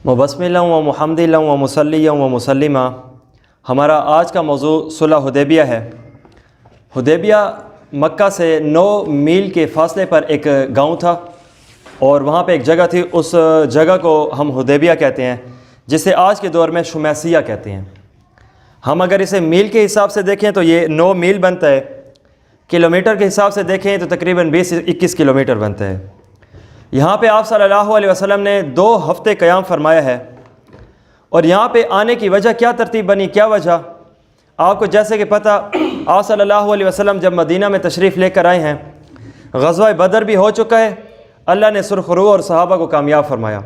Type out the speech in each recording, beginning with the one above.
مبسملا و محمدلا و مسلیا و مسلمہ۔ ہمارا آج کا موضوع صلح حدیبیہ ہے۔ حدیبیہ مکہ سے 9 میل کے فاصلے پر ایک گاؤں تھا، اور وہاں پہ ایک جگہ تھی، اس جگہ کو ہم حدیبیہ کہتے ہیں، جسے آج کے دور میں شمیسیہ کہتے ہیں۔ ہم اگر اسے میل کے حساب سے دیکھیں تو یہ 9 میل بنتا ہے، کلومیٹر کے حساب سے دیکھیں تو تقریباً 20-21 کلومیٹر بنتا ہے۔ یہاں پہ آپ صلی اللہ علیہ وسلم نے 2 ہفتے قیام فرمایا ہے، اور یہاں پہ آنے کی وجہ کیا ترتیب بنی، کیا وجہ؟ آپ کو جیسے کہ پتہ، آپ صلی اللہ علیہ وسلم جب مدینہ میں تشریف لے کر آئے ہیں، غزوہ بدر بھی ہو چکا ہے، اللہ نے سرخ روح اور صحابہ کو کامیاب فرمایا،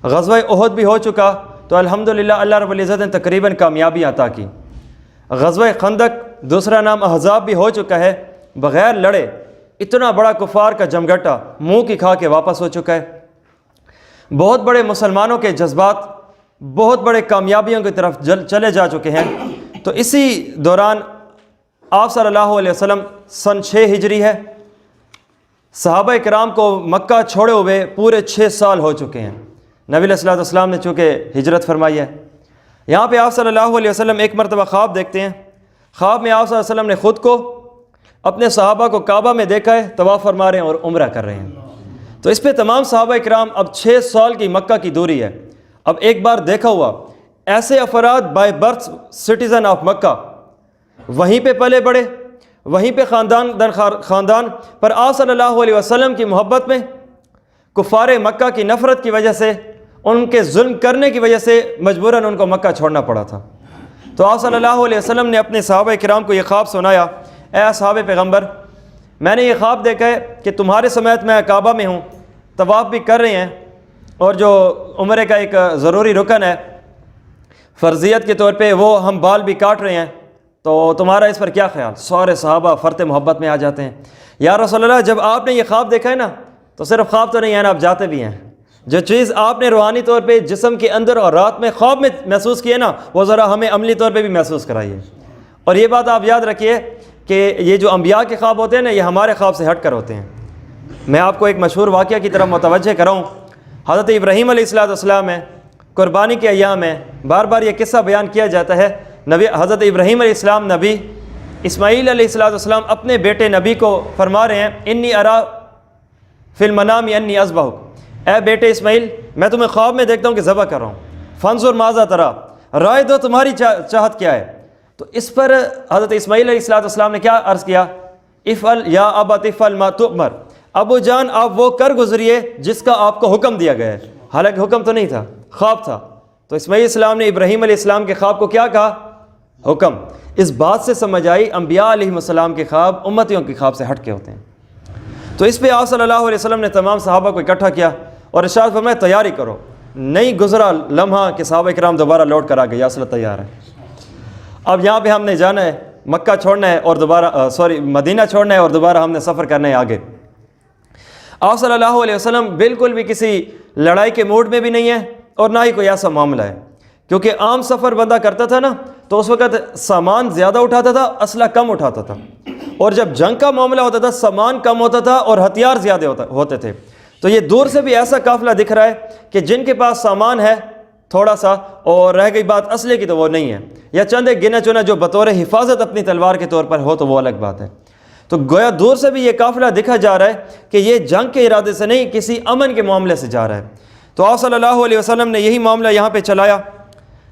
غزوہ احد بھی ہو چکا، تو الحمدللہ اللہ رب العزت نے تقریباً کامیابی عطا کی۔ غزوہ خندق، دوسرا نام احزاب، بھی ہو چکا ہے، بغیر لڑے اتنا بڑا کفار کا جمگٹا منہ کی کھا کے واپس ہو چکا ہے۔ بہت بڑے مسلمانوں کے جذبات بہت بڑے کامیابیوں کی طرف چلے جا چکے ہیں۔ تو اسی دوران آپ صلی اللہ علیہ وسلم سن 6 ہجری ہے، صحابہ کرام کو مکہ چھوڑے ہوئے پورے 6 سال ہو چکے ہیں۔ نبی علیہ الصلوۃ والسلام نے چونکہ ہجرت فرمائی ہے، یہاں پہ آپ صلی اللہ علیہ وسلم ایک مرتبہ خواب دیکھتے ہیں۔ خواب میں آپ صلی اللہ علیہ وسلم نے خود کو، اپنے صحابہ کو کعبہ میں دیکھا ہے، طواف فرما رہے ہیں اور عمرہ کر رہے ہیں۔ تو اس پہ تمام صحابہ کرام، اب 6 سال کی مکہ کی دوری ہے، اب ایک بار دیکھا ہوا ایسے افراد بائی برتھ سٹیزن آف مکہ، وہیں پہ پلے بڑے، وہیں پہ خاندان در خاندان، پر آپ صلی اللہ علیہ وسلم کی محبت میں کفار مکہ کی نفرت کی وجہ سے، ان کے ظلم کرنے کی وجہ سے مجبوراً ان کو مکہ چھوڑنا پڑا تھا۔ تو آپ صلی اللہ علیہ وسلم نے اپنے صحابہ کرام کو یہ خواب سنایا، اے اصحاب پیغمبر، میں نے یہ خواب دیکھا ہے کہ تمہارے سمیت میں کعبہ میں ہوں، طواف بھی کر رہے ہیں، اور جو عمرے کا ایک ضروری رکن ہے فرضیت کے طور پہ، وہ ہم بال بھی کاٹ رہے ہیں، تو تمہارا اس پر کیا خیال؟ سارے صحابہ فرط محبت میں آ جاتے ہیں، یا رسول اللہ جب آپ نے یہ خواب دیکھا ہے نا، تو صرف خواب تو نہیں ہے نا، آپ جاتے بھی ہیں۔ جو چیز آپ نے روحانی طور پہ جسم کے اندر اور رات میں خواب میں محسوس کی ہے نا، وہ ذرا ہمیں عملی طور پہ بھی محسوس کرائیے۔ اور یہ بات آپ یاد رکھیے کہ یہ جو انبیاء کے خواب ہوتے ہیں نا، یہ ہمارے خواب سے ہٹ کر ہوتے ہیں۔ میں آپ کو ایک مشہور واقعہ کی طرف متوجہ کراؤں۔ حضرت ابراہیم علیہ السلام میں قربانی کے ایام میں بار بار یہ قصہ بیان کیا جاتا ہے۔ حضرت ابراہیم علیہ السلام نبی، اسماعیل علیہ السلام اپنے بیٹے نبی کو فرما رہے ہیں، انی ارا فی المنام انی اذبحک، اے بیٹے اسماعیل، میں تمہیں خواب میں دیکھتا ہوں کہ ذبح کر رہا ہوں، فانظر ماذا ترا، رائے دو تمہاری چاہت کیا ہے۔ تو اس پر حضرت اسماعیل علیہ السلام نے کیا عرض کیا؟ افعل یا ابت افعل ما تؤمر، ابو جان آپ وہ کر گزریے جس کا آپ کو حکم دیا گیا ہے۔ حالانکہ حکم تو نہیں تھا، خواب تھا۔ تو اسماعیل علیہ السلام نے ابراہیم علیہ السلام کے خواب کو کیا کہا؟ حکم۔ اس بات سے سمجھ آئی انبیاء علیہ السلام کے خواب امتیوں کے خواب سے ہٹ کے ہوتے ہیں۔ تو اس پہ آپ صلی اللہ علیہ وسلم نے تمام صحابہ کو اکٹھا کیا اور ارشاد فرمایا تیاری کرو۔ نہیں گزرا لمحہ کہ صحابہ کرام دوبارہ لوٹ کر آ گئے، یا رسول اللہ تیار ہے۔ اب یہاں پہ ہم نے جانا ہے، مکہ چھوڑنا ہے اور دوبارہ مدینہ چھوڑنا ہے، اور دوبارہ ہم نے سفر کرنا ہے آگے۔ آپ صلی اللہ علیہ وسلم بالکل بھی کسی لڑائی کے موڈ میں بھی نہیں ہے، اور نہ ہی کوئی ایسا معاملہ ہے، کیونکہ عام سفر بندہ کرتا تھا نا، تو اس وقت سامان زیادہ اٹھاتا تھا، اسلحہ کم اٹھاتا تھا، اور جب جنگ کا معاملہ ہوتا تھا سامان کم ہوتا تھا اور ہتھیار زیادہ ہوتے تھے۔ تو یہ دور سے بھی ایسا قافلہ دکھ رہا ہے کہ جن کے پاس سامان ہے تھوڑا سا، اور رہ گئی بات اسلحے کی تو وہ نہیں ہے، یا چند ایک گنا چنا جو بطور حفاظت اپنی تلوار کے طور پر ہو تو وہ الگ بات ہے۔ تو گویا دور سے بھی یہ قافلہ دکھا جا رہا ہے کہ یہ جنگ کے ارادے سے نہیں، کسی امن کے معاملے سے جا رہا ہے۔ تو آپ صلی اللہ علیہ وسلم نے یہی معاملہ یہاں پہ چلایا۔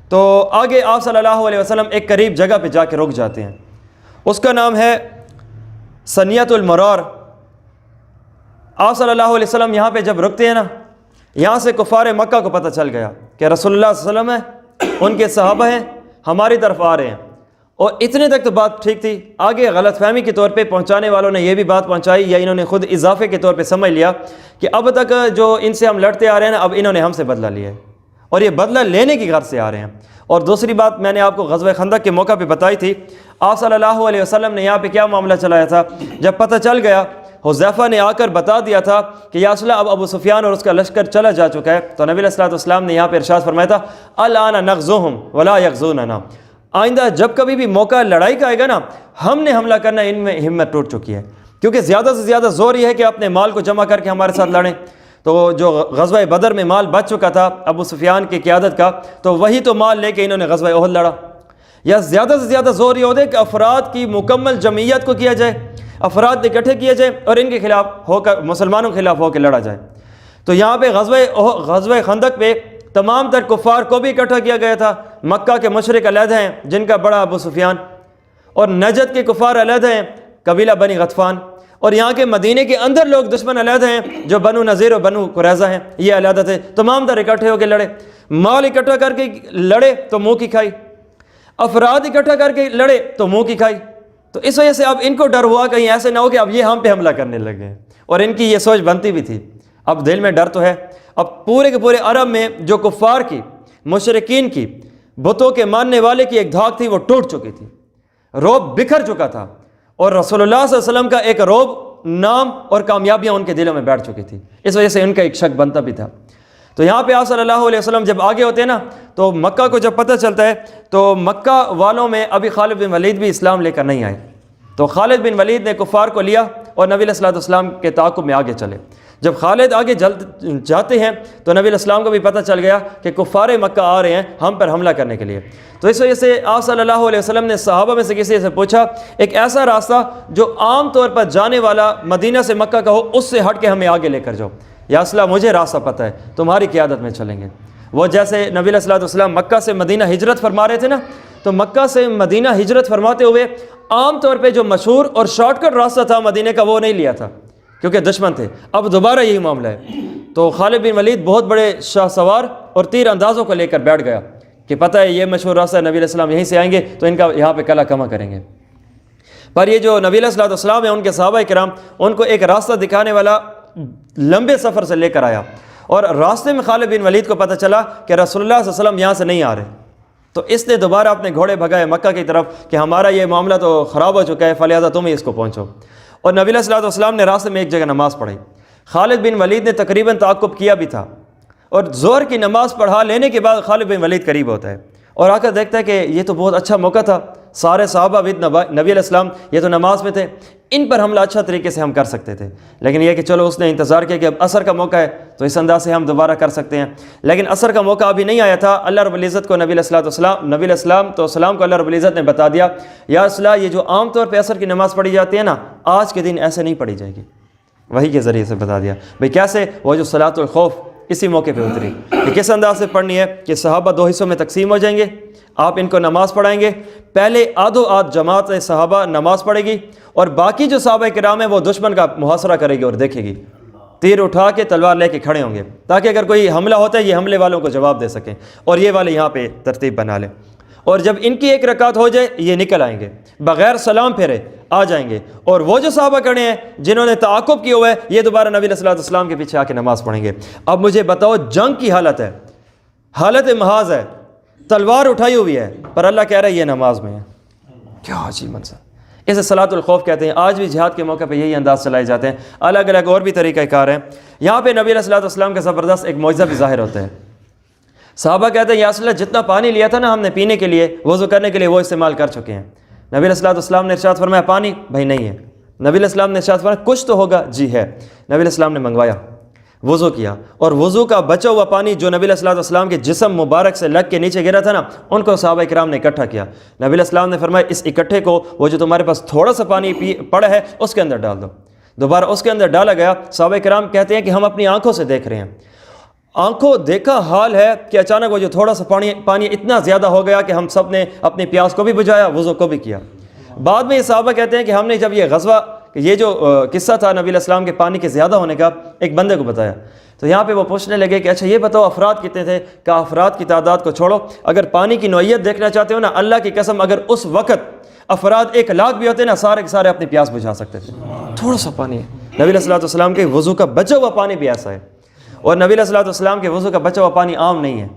تو آگے آپ صلی اللہ علیہ وسلم ایک قریب جگہ پہ جا کے رک جاتے ہیں، اس کا نام ہے ثنیۃ المرار۔ آپ صلی اللہ علیہ وسلم یہاں پہ جب رکتے ہیں نا، یہاں سے کفار مکہ کو پتہ چل گیا کہ رسول اللہ صلی اللہ علیہ وسلم ہیں، ان کے صحابہ ہیں، ہماری طرف آ رہے ہیں۔ اور اتنے تک تو بات ٹھیک تھی، آگے غلط فہمی کے طور پہ پہنچانے والوں نے یہ بھی بات پہنچائی، یا انہوں نے خود اضافے کے طور پہ سمجھ لیا کہ اب تک جو ان سے ہم لڑتے آ رہے ہیں نا، اب انہوں نے ہم سے بدلہ لیا ہے، اور یہ بدلہ لینے کی غرض سے آ رہے ہیں۔ اور دوسری بات میں نے آپ کو غزوہ خندق کے موقع پہ بتائی تھی، آپ صلی اللہ علیہ وسلم نے یہاں پہ کیا معاملہ چلایا تھا؟ جب پتہ چل گیا، حذیفہ نے آ کر بتا دیا تھا کہ یا رسول اللہ اب ابو سفیان اور اس کا لشکر چلا جا چکا ہے، تو نبی علیہ السلام نے یہاں پہ ارشاد فرمایا تھا الآن نغزوہم ولا یغزوننا، آئندہ جب کبھی بھی موقع لڑائی کا آئے گا نا، ہم نے حملہ کرنا، ان میں ہمت ٹوٹ چکی ہے، کیونکہ زیادہ سے زیادہ زور یہ ہے کہ اپنے مال کو جمع کر کے ہمارے ساتھ لڑیں۔ تو جو غزوہ بدر میں مال بچ چکا تھا ابو سفیان کی قیادت کا، تو وہی تو مال لے کے انہوں نے غزوہ احد لڑا۔ یا زیادہ سے زیادہ زور یہ ہوتا ہے کہ افراد کی مکمل جمعیت کو کیا جائے، افراد اکٹھے کیے جائیں اور ان کے خلاف ہو کر، مسلمانوں کے خلاف ہو کے لڑا جائے۔ تو یہاں پہ غزوہ خندق پہ تمام تر کفار کو بھی اکٹھا کیا گیا تھا۔ مکہ کے مشرک علیحدہ ہیں جن کا بڑا ابو سفیان، اور نجد کے کفار علیحدہ ہیں قبیلہ بنی غطفان، اور یہاں کے مدینے کے اندر لوگ دشمن علیحدہ ہیں جو بنو نذیر و بنو قریظہ ہیں، یہ علیحدہ تھے۔ تمام تر اکٹھے ہو کے لڑے، مال اکٹھا کر کے لڑے تو منہ کی کھائی، افراد اکٹھا کر کے لڑے تو منہ کی کھائی۔ تو اس وجہ سے اب ان کو ڈر ہوا کہیں ایسے نہ ہو کہ اب یہ ہم پہ حملہ کرنے لگے، اور ان کی یہ سوچ بنتی بھی تھی۔ اب دل میں ڈر تو ہے، اب پورے کے پورے عرب میں جو کفار کی، مشرکین کی، بتوں کے ماننے والے کی ایک دھاک تھی وہ ٹوٹ چکی تھی، رعب بکھر چکا تھا، اور رسول اللہ صلی اللہ علیہ وسلم کا ایک رعب، نام اور کامیابیاں ان کے دلوں میں بیٹھ چکی تھی، اس وجہ سے ان کا ایک شک بنتا بھی تھا۔ تو یہاں پہ آپ صلی اللہ علیہ وسلم جب آگے ہوتے ہیں نا، تو مکہ کو جب پتہ چلتا ہے تو مکہ والوں میں ابھی خالد بن ولید بھی اسلام لے کر نہیں آئے، تو خالد بن ولید نے کفار کو لیا اور نبی علیہ السلام کے تعاقب میں آگے چلے۔ جب خالد آگے جاتے ہیں تو نبی علیہ السلام کو بھی پتہ چل گیا کہ کفار مکہ آ رہے ہیں ہم پر حملہ کرنے کے لیے۔ تو اس وجہ سے آپ صلی اللہ علیہ وسلم نے صحابہ میں سے کسی سے پوچھا ایک ایسا راستہ جو عام طور پر جانے والا مدینہ سے مکہ کا ہو، اس سے ہٹ کے ہمیں آگے لے کر جاؤ۔ یا اصلا مجھے راستہ پتہ ہے، تمہاری قیادت میں چلیں گے۔ وہ جیسے نبی علیہ السلام مکہ سے مدینہ ہجرت فرما رہے تھے نا، تو مکہ سے مدینہ ہجرت فرماتے ہوئے عام طور پہ جو مشہور اور شارٹ کٹ راستہ تھا مدینہ کا وہ نہیں لیا تھا کیونکہ دشمن تھے۔ اب دوبارہ یہی معاملہ ہے، تو خالد بن ولید بہت بڑے شاہ سوار اور تیر اندازوں کو لے کر بیٹھ گیا کہ پتہ ہے یہ مشہور راستہ ہے، نبی علیہ السلام یہیں سے آئیں گے تو ان کا یہاں پہ کلا کما کریں گے۔ پر یہ جو نبی علیہ السلام ہیں ان کے صحابہ کرام، ان کو ایک راستہ دکھانے والا لمبے سفر سے لے کر آیا، اور راستے میں خالد بن ولید کو پتہ چلا کہ رسول اللہ صلی اللہ علیہ وسلم یہاں سے نہیں آ رہے، تو اس نے دوبارہ اپنے گھوڑے بھگائے مکہ کی طرف کہ ہمارا یہ معاملہ تو خراب ہو چکا ہے، فلہذا تم ہی اس کو پہنچو۔ اور نبی علیہ السلام نے راستے میں ایک جگہ نماز پڑھی۔ خالد بن ولید نے تقریباً تعاقب کیا بھی تھا، اور ظہر کی نماز پڑھا لینے کے بعد خالد بن ولید قریب ہوتا ہے اور آ کر دیکھتا ہے کہ یہ تو بہت اچھا موقع تھا، سارے صحابہ نبی علیہ السلام یہ تو نماز میں تھے، ان پر حملہ اچھا طریقے سے ہم کر سکتے تھے، لیکن یہ کہ چلو اس نے انتظار کیا کہ اب عصر کا موقع ہے تو اس انداز سے ہم دوبارہ کر سکتے ہیں، لیکن عصر کا موقع ابھی نہیں آیا تھا۔ اللہ رب العزت کو نبی علیہ السلام کو اللہ رب العزت نے بتا دیا، یا رسول اللہ یہ جو عام طور پہ عصر کی نماز پڑھی جاتی ہے نا، آج کے دن ایسے نہیں پڑھی جائے گی، وحی کے ذریعے سے بتا دیا۔ بھئی کیسے؟ وہ جو صلاۃ الخوف اسی موقع پہ اتری کہ کس انداز سے پڑھنی ہے کہ صحابہ دو حصوں میں تقسیم ہو جائیں گے، آپ ان کو نماز پڑھائیں گے، پہلے آدھو آدھ جماعت صحابہ نماز پڑھے گی، اور باقی جو صحابہ کرام ہیں وہ دشمن کا محاصرہ کرے گی اور دیکھے گی، تیر اٹھا کے تلوار لے کے کھڑے ہوں گے تاکہ اگر کوئی حملہ ہوتا ہے یہ حملے والوں کو جواب دے سکیں، اور یہ والے یہاں پہ ترتیب بنا لیں، اور جب ان کی ایک رکعت ہو جائے یہ نکل آئیں گے بغیر سلام پھیرے آ جائیں گے، اور وہ جو صحابہ کھڑے ہیں جنہوں نے تعاقب کیا ہوا ہے یہ دوبارہ نبی علیہ السلام کے پیچھے آ کے نماز پڑھیں گے۔ اب مجھے بتاؤ، جنگ کی حالت ہے، حالت محاذ ہے، تلوار اٹھائی ہوئی ہے، پر اللہ کہہ رہا ہے یہ نماز میں ہے، کیا عجیب منظر۔ اسے صلاۃ الخوف کہتے ہیں۔ آج بھی جہاد کے موقع پہ یہی انداز چلائے جاتے ہیں، الگ الگ اور بھی طریقہ کار ہیں۔ یہاں پہ نبی علیہ السلام کا زبردست ایک معجزہ بھی ظاہر ہوتا ہے۔ صحابہ کہتے ہیں یا رسول اللہ جتنا پانی لیا تھا نا ہم نے پینے کے لیے، وضو کرنے کے لیے، وہ استعمال کر چکے ہیں۔ نبی علیہ السلام نے ارشاد فرمایا پانی؟ بھائی نہیں ہے۔ نبی علیہ السلام نے ارشاد فرمایا کچھ تو ہوگا؟ جی ہے۔ نبی علیہ السلام نے منگوایا، وضو کیا، اور وضو کا بچا ہوا پانی جو نبی علیہ السلام کے جسم مبارک سے لگ کے نیچے گرا تھا نا، ان کو صحابہ کرام نے اکٹھا کیا۔ نبی علیہ السلام نے فرمایا اس اکٹھے کو وہ جو تمہارے پاس تھوڑا سا پانی پڑا ہے اس کے اندر ڈال دو۔ دوبارہ اس کے اندر ڈالا گیا۔ صحابہ کرام کہتے ہیں کہ ہم اپنی آنکھوں سے دیکھ رہے ہیں، آنکھوں دیکھا حال ہے کہ اچانک وہ جو تھوڑا سا پانی اتنا زیادہ ہو گیا کہ ہم سب نے اپنی پیاس کو بھی بجھایا، وضو کو بھی کیا۔ بعد میں یہ صحابہ کہتے ہیں کہ ہم نے جب یہ غزوہ، یہ جو قصہ تھا نبی علیہ السلام کے پانی کے زیادہ ہونے کا، ایک بندے کو بتایا، تو یہاں پہ وہ پوچھنے لگے کہ اچھا یہ بتاؤ افراد کتنے تھے؟ کہا افراد کی تعداد کو چھوڑو، اگر پانی کی نوعیت دیکھنا چاہتے ہو نا، اللہ کی قسم اگر اس وقت افراد 1,00,000 بھی ہوتے نا، سارے کے سارے اپنی پیاس بجھا سکتے تھے، تھوڑا سا پانی ہے۔ نبی علیہ السلام کے وضو کا بچا ہوا پانی بھی ایسا ہے، اور نبی علیہ السلام کے وضو کا بچا ہوا پانی عام نہیں ہے۔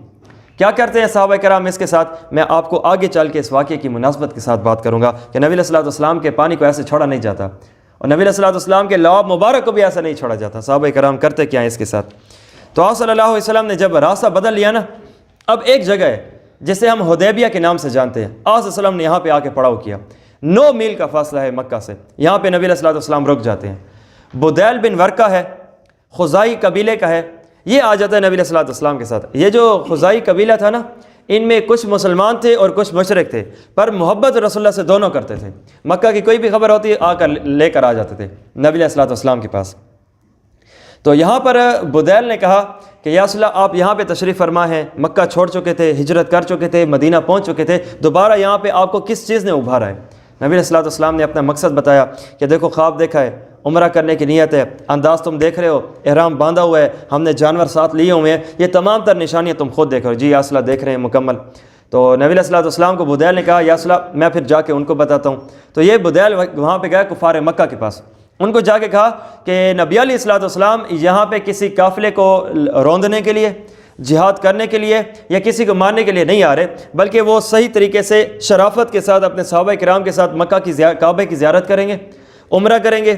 کیا کرتے ہیں صحابہ کرام اس کے ساتھ؟ میں آپ کو آگے چل کے اس واقعے کی مناسبت کے ساتھ بات کروں گا کہ نبی علیہ السلام کے پانی کو ایسے چھوڑا نہیں جاتا، اور نبی علیہ السلام کے لعاب مبارک کو بھی ایسا نہیں چھوڑا جاتا۔ صحابہ کرام کرتے کیا ہیں اس کے ساتھ؟ تو آپ صلی اللہ علیہ وسلم نے جب راستہ بدل لیا نا، اب ایک جگہ ہے جسے ہم حدیبیہ کے نام سے جانتے ہیں، آپ صلی اللہ علیہ وسلم نے یہاں پہ آ کے پڑاؤ کیا۔ 9 میل کا فاصلہ ہے مکہ سے، یہاں پہ نبی علیہ السلام رک جاتے ہیں۔ بدیل بن ورقہ ہے، خزائی قبیلے کا ہے، یہ آ جاتا ہے نبی علیہ الصلوۃ والسلام کے ساتھ۔ یہ جو خزائی قبیلہ تھا نا، ان میں کچھ مسلمان تھے اور کچھ مشرک تھے، پر محبت رسول اللہ سے دونوں کرتے تھے۔ مکہ کی کوئی بھی خبر ہوتی آ کر لے کر آ جاتے تھے نبی علیہ الصلوۃ والسلام کے پاس۔ تو یہاں پر بدیل نے کہا کہ یا رسول اللہ آپ یہاں پہ تشریف فرما ہیں، مکہ چھوڑ چکے تھے، ہجرت کر چکے تھے، مدینہ پہنچ چکے تھے، دوبارہ یہاں پہ آپ کو کس چیز نے ابھارا ہے؟ نبی علیہ الصلوۃ والسلام نے اپنا مقصد بتایا کہ دیکھو خواب دیکھا ہے، عمرہ کرنے کی نیت ہے، انداز تم دیکھ رہے ہو، احرام باندھا ہوا ہے، ہم نے جانور ساتھ لیے ہوئے ہیں، یہ تمام تر نشانیاں تم خود دیکھ رہے ہو۔ جی یا رسول اللہ دیکھ رہے ہیں مکمل۔ تو نبی علیہ الصلوۃ والسلام کو بدیل نے کہا یا رسول اللہ میں پھر جا کے ان کو بتاتا ہوں۔ تو یہ بدیل وہاں پہ گیا کفار مکہ کے پاس، ان کو جا کے کہا کہ نبی علیہ الصلوۃ والسلام یہاں پہ کسی قافلے کو روندنے کے لیے، جہاد کرنے کے لیے یا کسی کو مارنے کے لیے نہیں آ رہے، بلکہ وہ صحیح طریقے سے شرافت کے ساتھ اپنے صحابہ کرام کے ساتھ مکہ کی کعبے کی زیارت کریں گے، عمرہ کریں گے،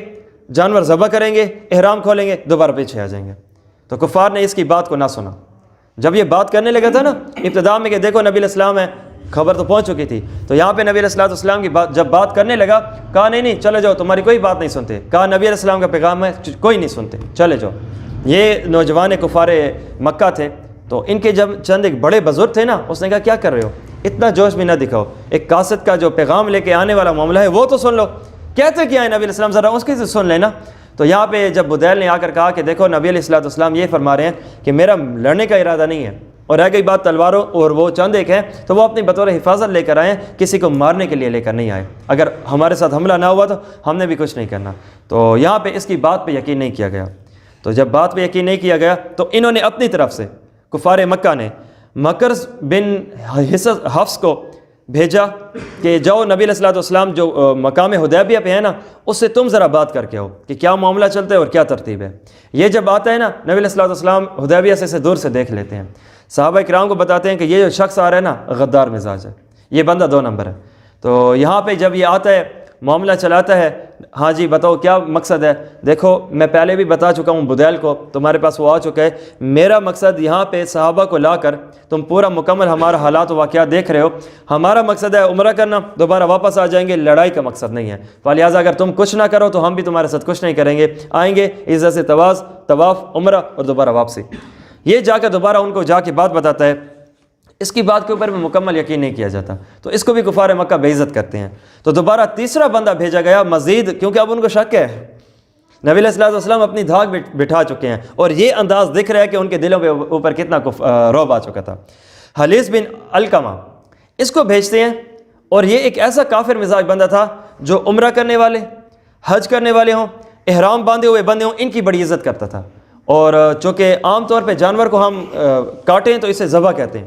جانور ذبح کریں گے، احرام کھولیں گے، دوبارہ پیچھے آ جائیں گے۔ تو کفار نے اس کی بات کو نہ سنا۔ جب یہ بات کرنے لگا تھا نا ابتدا میں کہ دیکھو نبی علیہ السلام ہے، خبر تو پہنچ چکی تھی، تو یہاں پہ نبی علیہ الصلوۃ والسلام کی جب بات کرنے لگا، کہا نہیں چلے جاؤ، تمہاری کوئی بات نہیں سنتے، کہا نبی علیہ السلام کا پیغام ہے کوئی نہیں سنتے، چلے جاؤ۔ یہ نوجوان کفار مکہ تھے، تو ان کے جب چند ایک بڑے بزرگ تھے نا، اس نے کہا کیا کر رہے ہو، اتنا جوش بھی نہ دکھاؤ، ایک قاصد کا جو پیغام لے کے آنے والا معاملہ ہے وہ تو سن لو، کہتے کیا ہے نبی علیہ السلام، ذرا اس کی سے سن لینا۔ تو یہاں پہ جب بدیل نے آ کر کہا کہ دیکھو نبی علیہ الصلوۃ والسلام یہ فرما رہے ہیں کہ میرا لڑنے کا ارادہ نہیں ہے، اور رہ گئی بات تلواروں اور وہ چند ایک ہیں تو وہ اپنی بطور حفاظت لے کر آئے ہیں، کسی کو مارنے کے لیے لے کر نہیں آئے، اگر ہمارے ساتھ حملہ نہ ہوا تو ہم نے بھی کچھ نہیں کرنا۔ تو یہاں پہ اس کی بات پہ یقین نہیں کیا گیا۔ تو جب بات پہ یقین نہیں کیا گیا تو انہوں نے اپنی طرف سے کفار مکہ نے مکرز بن حفص کو بھیجا کہ جاؤ نبی علیہ الصلوۃ والسلام جو مقام حدیبیہ پہ ہے نا، اس سے تم ذرا بات کر کے آؤ کہ کیا معاملہ چلتا ہے اور کیا ترتیب ہے۔ یہ جب آتا ہے نا نبی علیہ الصلوۃ والسلام حدیبیہ سے دور سے دیکھ لیتے ہیں، صحابہ کرام کو بتاتے ہیں کہ یہ جو شخص آ رہا ہے نا غدار مزاج ہے، یہ بندہ 2 نمبر ہے۔ تو یہاں پہ جب یہ آتا ہے معاملہ چلاتا ہے، ہاں جی بتاؤ کیا مقصد ہے؟ دیکھو میں پہلے بھی بتا چکا ہوں بدیل کو، تمہارے پاس وہ آ چکا ہے، میرا مقصد یہاں پہ صحابہ کو لا کر تم پورا مکمل ہمارا حالات و واقعات دیکھ رہے ہو، ہمارا مقصد ہے عمرہ کرنا، دوبارہ واپس آ جائیں گے، لڑائی کا مقصد نہیں ہے، فلہٰذا اگر تم کچھ نہ کرو تو ہم بھی تمہارے ساتھ کچھ نہیں کریں گے، آئیں گے عزت سے طواف عمرہ اور دوبارہ واپسی۔ یہ جا کے دوبارہ ان کو جا کے بات بتاتا ہے، اس کی بات کے اوپر میں مکمل یقین نہیں کیا جاتا، تو اس کو بھی کفار مکہ بے عزت کرتے ہیں۔ تو دوبارہ تیسرا بندہ بھیجا گیا مزید، کیونکہ اب ان کو شک ہے، نبی علیہ الصلوۃ والسلام اپنی دھاک بٹھا چکے ہیں اور یہ انداز دکھ رہا ہے کہ ان کے دلوں پہ اوپر کتنا رعب آ چکا تھا۔ حلیس بن علقمہ اس کو بھیجتے ہیں، اور یہ ایک ایسا کافر مزاج بندہ تھا جو عمرہ کرنے والے، حج کرنے والے ہوں، احرام باندھے ہوئے بندے ہوں، ان کی بڑی عزت کرتا تھا، اور چونکہ عام طور پہ جانور کو ہم کاٹیں تو اسے ذبح کہتے ہیں،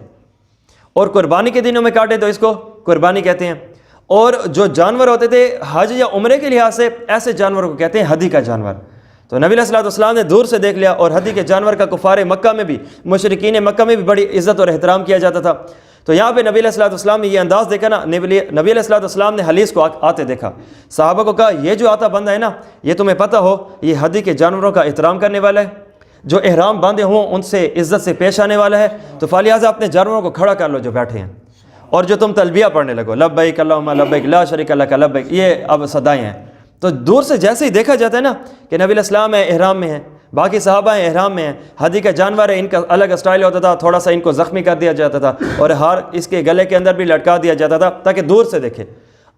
اور قربانی کے دنوں میں کاٹیں تو اس کو قربانی کہتے ہیں، اور جو جانور ہوتے تھے حج یا عمرے کے لحاظ سے ایسے جانور کو کہتے ہیں ہدی کا جانور۔ تو نبی علیہ الصلوۃ والسلام نے دور سے دیکھ لیا، اور ہدی کے جانور کا کفار مکہ میں بھی، مشرکین مکہ میں بھی بڑی عزت اور احترام کیا جاتا تھا۔ تو یہاں پہ نبی علیہ الصلوۃ والسلام نے یہ انداز دیکھا نا، نبی علیہ الصلوۃ والسلام نے حلیس کو آتے دیکھا، صحابہ کو کہا یہ جو آتا بندہ ہے نا، یہ تمہیں پتہ ہو یہ ہدی کے جانوروں کا احترام کرنے والا ہے، جو احرام باندھے ہوں ان سے عزت سے پیش آنے والا ہے، تو فلہٰذا اپنے جانوروں کو کھڑا کر لو جو بیٹھے ہیں، اور جو تم تلبیہ پڑھنے لگو، لبیک اللہم لبیک لا شریک لک لبیک، یہ اب صدائیں ہیں۔ تو دور سے جیسے ہی دیکھا جاتا ہے نا کہ نبی علیہ السلام ہے احرام میں ہیں، باقی صحابہ ہیں احرام میں ہیں، ہدی کا جانور ہے، ان کا الگ اسٹائل ہوتا تھا، تھوڑا سا ان کو زخمی کر دیا جاتا تھا، اور ہار اس کے گلے کے اندر بھی لٹکا دیا جاتا تھا تاکہ دور سے دیکھے۔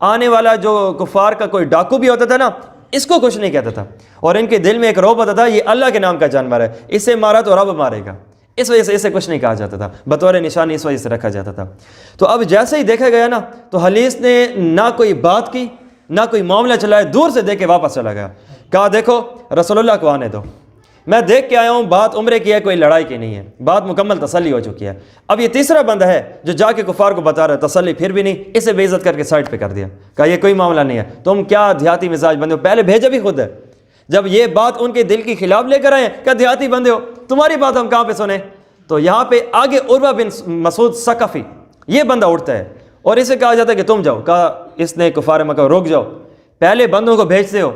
آنے والا جو کفار کا کوئی ڈاکو بھی ہوتا تھا نا، اس کو کچھ نہیں کہتا تھا، اور ان کے دل میں ایک رعب ہوتا تھا، یہ اللہ کے نام کا جانور ہے، اسے مارا تو رب مارے گا، اس وجہ سے اسے کچھ نہیں کہا جاتا تھا، بطور نشانی اس وجہ سے رکھا جاتا تھا۔ تو اب جیسے ہی دیکھا گیا نا، تو حلیس نے نہ کوئی بات کی نہ کوئی معاملہ چلایا، دور سے دیکھ کے واپس چلا گیا، کہا دیکھو رسول اللہ کو آنے دو، میں دیکھ کے آیا ہوں، بات عمرے کی ہے، کوئی لڑائی کی نہیں ہے، بات مکمل تسلی ہو چکی ہے۔ اب یہ تیسرا بندہ ہے جو جا کے کفار کو بتا رہا ہے، تسلی پھر بھی نہیں، اسے بے عزت کر کے سائڈ پہ کر دیا، کہا یہ کوئی معاملہ نہیں ہے، تم کیا دیہاتی مزاج بندے ہو، پہلے بھیجا بھی خود ہے، جب یہ بات ان کے دل کے خلاف لے کر آئے کیا دیہاتی بندے ہو، تمہاری بات ہم کہاں پہ سنیں۔ تو یہاں پہ آگے عروہ بن مسعود ثقفی یہ بندہ اٹھتا ہے، اور اسے کہا جاتا ہے کہ تم جاؤ، کہا اس نے کفار مکہ رک جاؤ، پہلے بندوں کو بھیجتے ہو،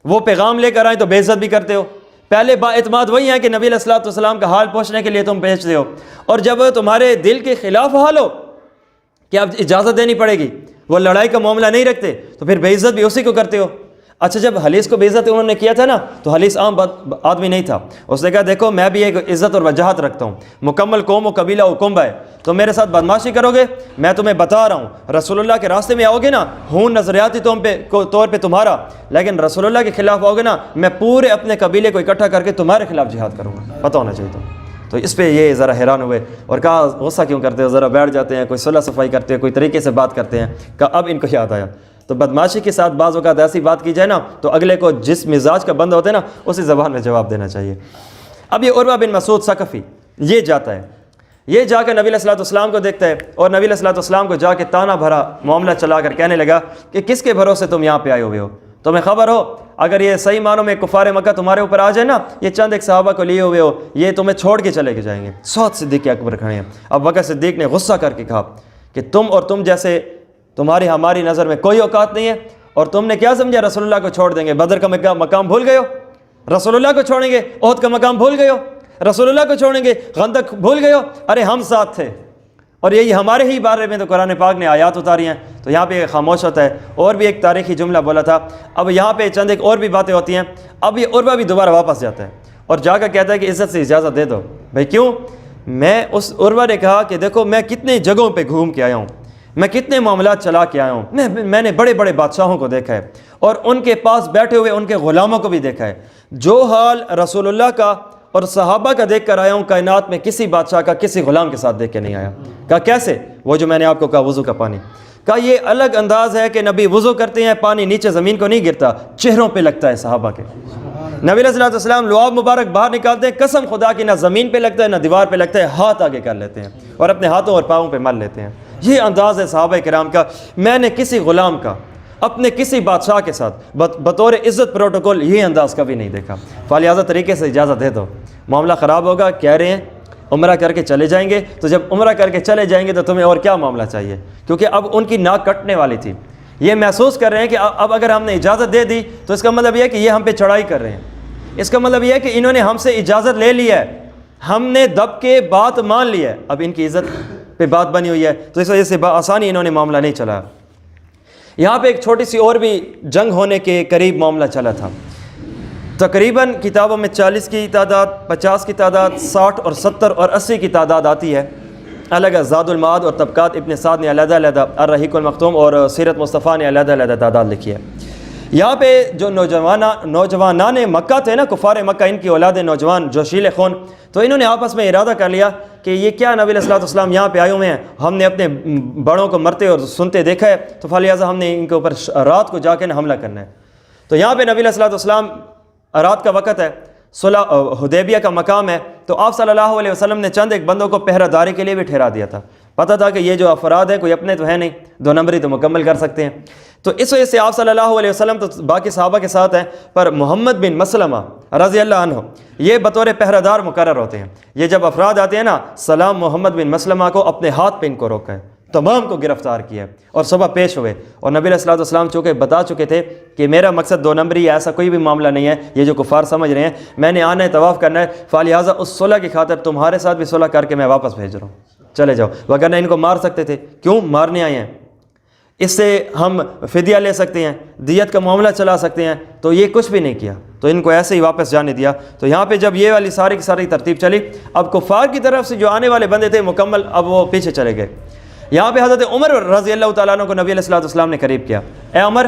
وہ پیغام لے کر آئیں تو بے عزت بھی کرتے ہو، پہلے با اعتماد وہی ہیں کہ نبی علیہ الصلوۃ والسلام کا حال پوچھنے کے لیے تم بھیجتے ہو، اور جب تمہارے دل کے خلاف حال ہو کہ اب اجازت دینی پڑے گی، وہ لڑائی کا معاملہ نہیں رکھتے، تو پھر بے عزت بھی اسی کو کرتے ہو۔ اچھا جب حلیس کو بے عزت انہوں نے کیا تھا نا تو حلیس عام آدمی نہیں تھا، اس نے کہا دیکھو میں بھی ایک عزت اور وجاہت رکھتا ہوں، مکمل قوم و قبیلہ و کنبہ ہے، تو میرے ساتھ بدماشی کرو گے، میں تمہیں بتا رہا ہوں رسول اللہ کے راستے میں آؤ گے نا، ہوں نظریاتی طور پہ تمہارا، لیکن رسول اللہ کے خلاف آؤ گے نا، میں پورے اپنے قبیلے کو اکٹھا کر کے تمہارے خلاف جہاد کروں گا، پتہ ہونا چاہیے تو اس پہ یہ ذرا حیران ہوئے اور کہا غصہ کیوں کرتے ہو، ذرا بیٹھ جاتے ہیں، کوئی صلح صفائی کرتے ہیں، کوئی طریقے سے بات کرتے ہیں، کہا اب ان کو یاد آیا۔ تو بدماشی کے ساتھ بعض اوقات ایسی بات کی جائے نا تو اگلے کو جس مزاج کا بندہ ہوتا ہے نا اسی زبان میں جواب دینا چاہیے۔ اب یہ عروہ بن مسعود ثقفی یہ جاتا ہے، یہ جا کے نبی علیہ الصلوۃ والسلام کو دیکھتا ہے اور نبی علیہ الصلوۃ والسلام کو جا کے تانا بھرا معاملہ چلا کر کہنے لگا کہ کس کے بھروسے تم یہاں پہ آئے ہوئے ہو، تمہیں خبر ہو اگر یہ صحیح معنوں میں کفار مکہ تمہارے اوپر آ جائے نا، یہ چند ایک صحابہ کو لیے ہوئے ہو، یہ تمہیں چھوڑ کے چلے جائیں گے۔ سعد صدیق اکبر کھڑے ہیں۔ اب بکر صدیق نے غصہ کر کے کہا کہ تم اور تم جیسے تمہاری ہماری نظر میں کوئی اوقات نہیں ہے، اور تم نے کیا سمجھا رسول اللہ کو چھوڑ دیں گے، بدر کا مقام بھول گئے ہو، رسول اللہ کو چھوڑیں گے، احد کا مقام بھول گئے ہو، رسول اللہ کو چھوڑیں گے، خندق بھول گئے ہو، ارے ہم ساتھ تھے، اور یہی ہمارے ہی بارے میں تو قرآن پاک نے آیات اتاری ہیں۔ تو یہاں پہ خاموش ہوتا ہے، اور بھی ایک تاریخی جملہ بولا تھا۔ اب یہاں پہ چند ایک اور بھی باتیں ہوتی ہیں۔ اب یہ عروہ بھی دوبارہ واپس جاتا ہے اور جا کر کہتا ہے کہ عزت سے اجازت دے دو۔ بھائی کیوں؟ میں اس عروہ نے کہا کہ دیکھو میں کتنے جگہوں پہ گھوم کے آیا ہوں، میں کتنے معاملات چلا کے آیا ہوں، میں نے بڑے بڑے بادشاہوں کو دیکھا ہے اور ان کے پاس بیٹھے ہوئے ان کے غلاموں کو بھی دیکھا ہے، جو حال رسول اللہ کا اور صحابہ کا دیکھ کر آیا ہوں کائنات میں کسی بادشاہ کا کسی غلام کے ساتھ دیکھ کے نہیں آیا۔ کہا کیسے؟ وہ جو میں نے آپ کو کہا وضو کا پانی، کہا یہ الگ انداز ہے کہ نبی وضو کرتے ہیں پانی نیچے زمین کو نہیں گرتا، چہروں پہ لگتا ہے صحابہ کے۔ نبی علیہ الصلوۃ والسلام لعاب مبارک باہر نکالتے ہیں، قسم خدا کی نہ زمین پہ لگتا ہے نہ دیوار پہ لگتا ہے، ہاتھ آگے کر لیتے ہیں اور اپنے ہاتھوں اور پاؤں پہ مل لیتے ہیں۔ یہ انداز ہے صحابہ کرام کا۔ میں نے کسی غلام کا اپنے کسی بادشاہ کے ساتھ بطور عزت پروٹوکول یہ انداز کبھی نہیں دیکھا۔ فلہذا طریقے سے اجازت دے دو، معاملہ خراب ہوگا، کہہ رہے ہیں عمرہ کر کے چلے جائیں گے، تو جب عمرہ کر کے چلے جائیں گے تو تمہیں اور کیا معاملہ چاہیے، کیونکہ اب ان کی ناک کٹنے والی تھی۔ یہ محسوس کر رہے ہیں کہ اب اگر ہم نے اجازت دے دی تو اس کا مطلب یہ ہے کہ یہ ہم پہ چڑھائی کر رہے ہیں، اس کا مطلب یہ ہے کہ انہوں نے ہم سے اجازت لے لی ہے، ہم نے دب کے بات مان لی ہے، اب ان کی عزت پہ بات بنی ہوئی ہے، تو اس وجہ سے آسانی انہوں نے معاملہ نہیں چلا۔ یہاں پہ ایک چھوٹی سی اور بھی جنگ ہونے کے قریب معاملہ چلا تھا۔ تقریباً کتابوں میں 40 کی تعداد، 50 کی تعداد، 60 اور 70 اور 80 کی تعداد آتی ہے، الگ زاد المعاد اور طبقات ابن سعد نے علیحدہ علیحدہ، الرحیق المختوم اور سیرت مصطفیٰ نے علیحدہ علیحدہ تعداد لکھی ہے۔ یہاں پہ جو نوجوانان مکہ تھے نا، کفار مکہ، ان کی اولاد نوجوان جوشیل خون، تو انہوں نے آپس میں ارادہ کر لیا کہ یہ کیا نبی علیہ الصلوۃ والسلام یہاں پہ آئے ہوئے ہیں، ہم نے اپنے بڑوں کو مرتے اور سنتے دیکھا ہے، تو فلہذا ہم نے ان کے اوپر رات کو جا کے حملہ کرنا ہے۔ تو یہاں پہ نبی علیہ الصلوۃ والسلام رات کا وقت ہے، صلح حدیبیہ کا مقام ہے، تو آپ صلی اللہ علیہ وسلم نے چند ایک بندوں کو پہرہ داری کے لیے بھی ٹھہرا دیا تھا۔ پتہ تھا کہ یہ جو افراد ہیں کوئی اپنے تو ہے نہیں، 2 نمبری تو مکمل کر سکتے ہیں، تو اس وجہ سے آپ صلی اللہ علیہ وسلم تو باقی صحابہ کے ساتھ ہیں، پر محمد بن مسلمہ رضی اللہ عنہ یہ بطور پہرہ دار مقرر ہوتے ہیں۔ یہ جب افراد آتے ہیں نا، سلام محمد بن مسلمہ کو اپنے ہاتھ پہ ان کو روکا ہے، تمام کو گرفتار کیا اور صبح پیش ہوئے، اور نبی علیہ الصلوۃ والسلام چونکہ بتا چکے تھے کہ میرا مقصد 2 نمبری ایسا کوئی بھی معاملہ نہیں ہے، یہ جو کفار سمجھ رہے ہیں میں نے آنا ہے، طواف کرنا ہے، فلہذا اس صلح کی خاطر تمہارے ساتھ بھی صلح کر کے میں واپس بھیج رہا ہوں، چلے جاؤ، وگرنہ ان کو مار سکتے تھے۔ کیوں مارنے آئے ہیں؟ اس سے ہم فدیہ لے سکتے ہیں، دیت کا معاملہ چلا سکتے ہیں، تو یہ کچھ بھی نہیں کیا، تو ان کو ایسے ہی واپس جانے دیا۔ تو یہاں پہ جب یہ والی ساری کی ساری ترتیب چلی، اب کفار کی طرف سے جو آنے والے بندے تھے مکمل اب وہ پیچھے چلے گئے۔ یہاں پہ حضرت عمر رضی اللہ تعالیٰ عنہ کو نبی علیہ الصلوۃ والسلام نے قریب کیا، اے عمر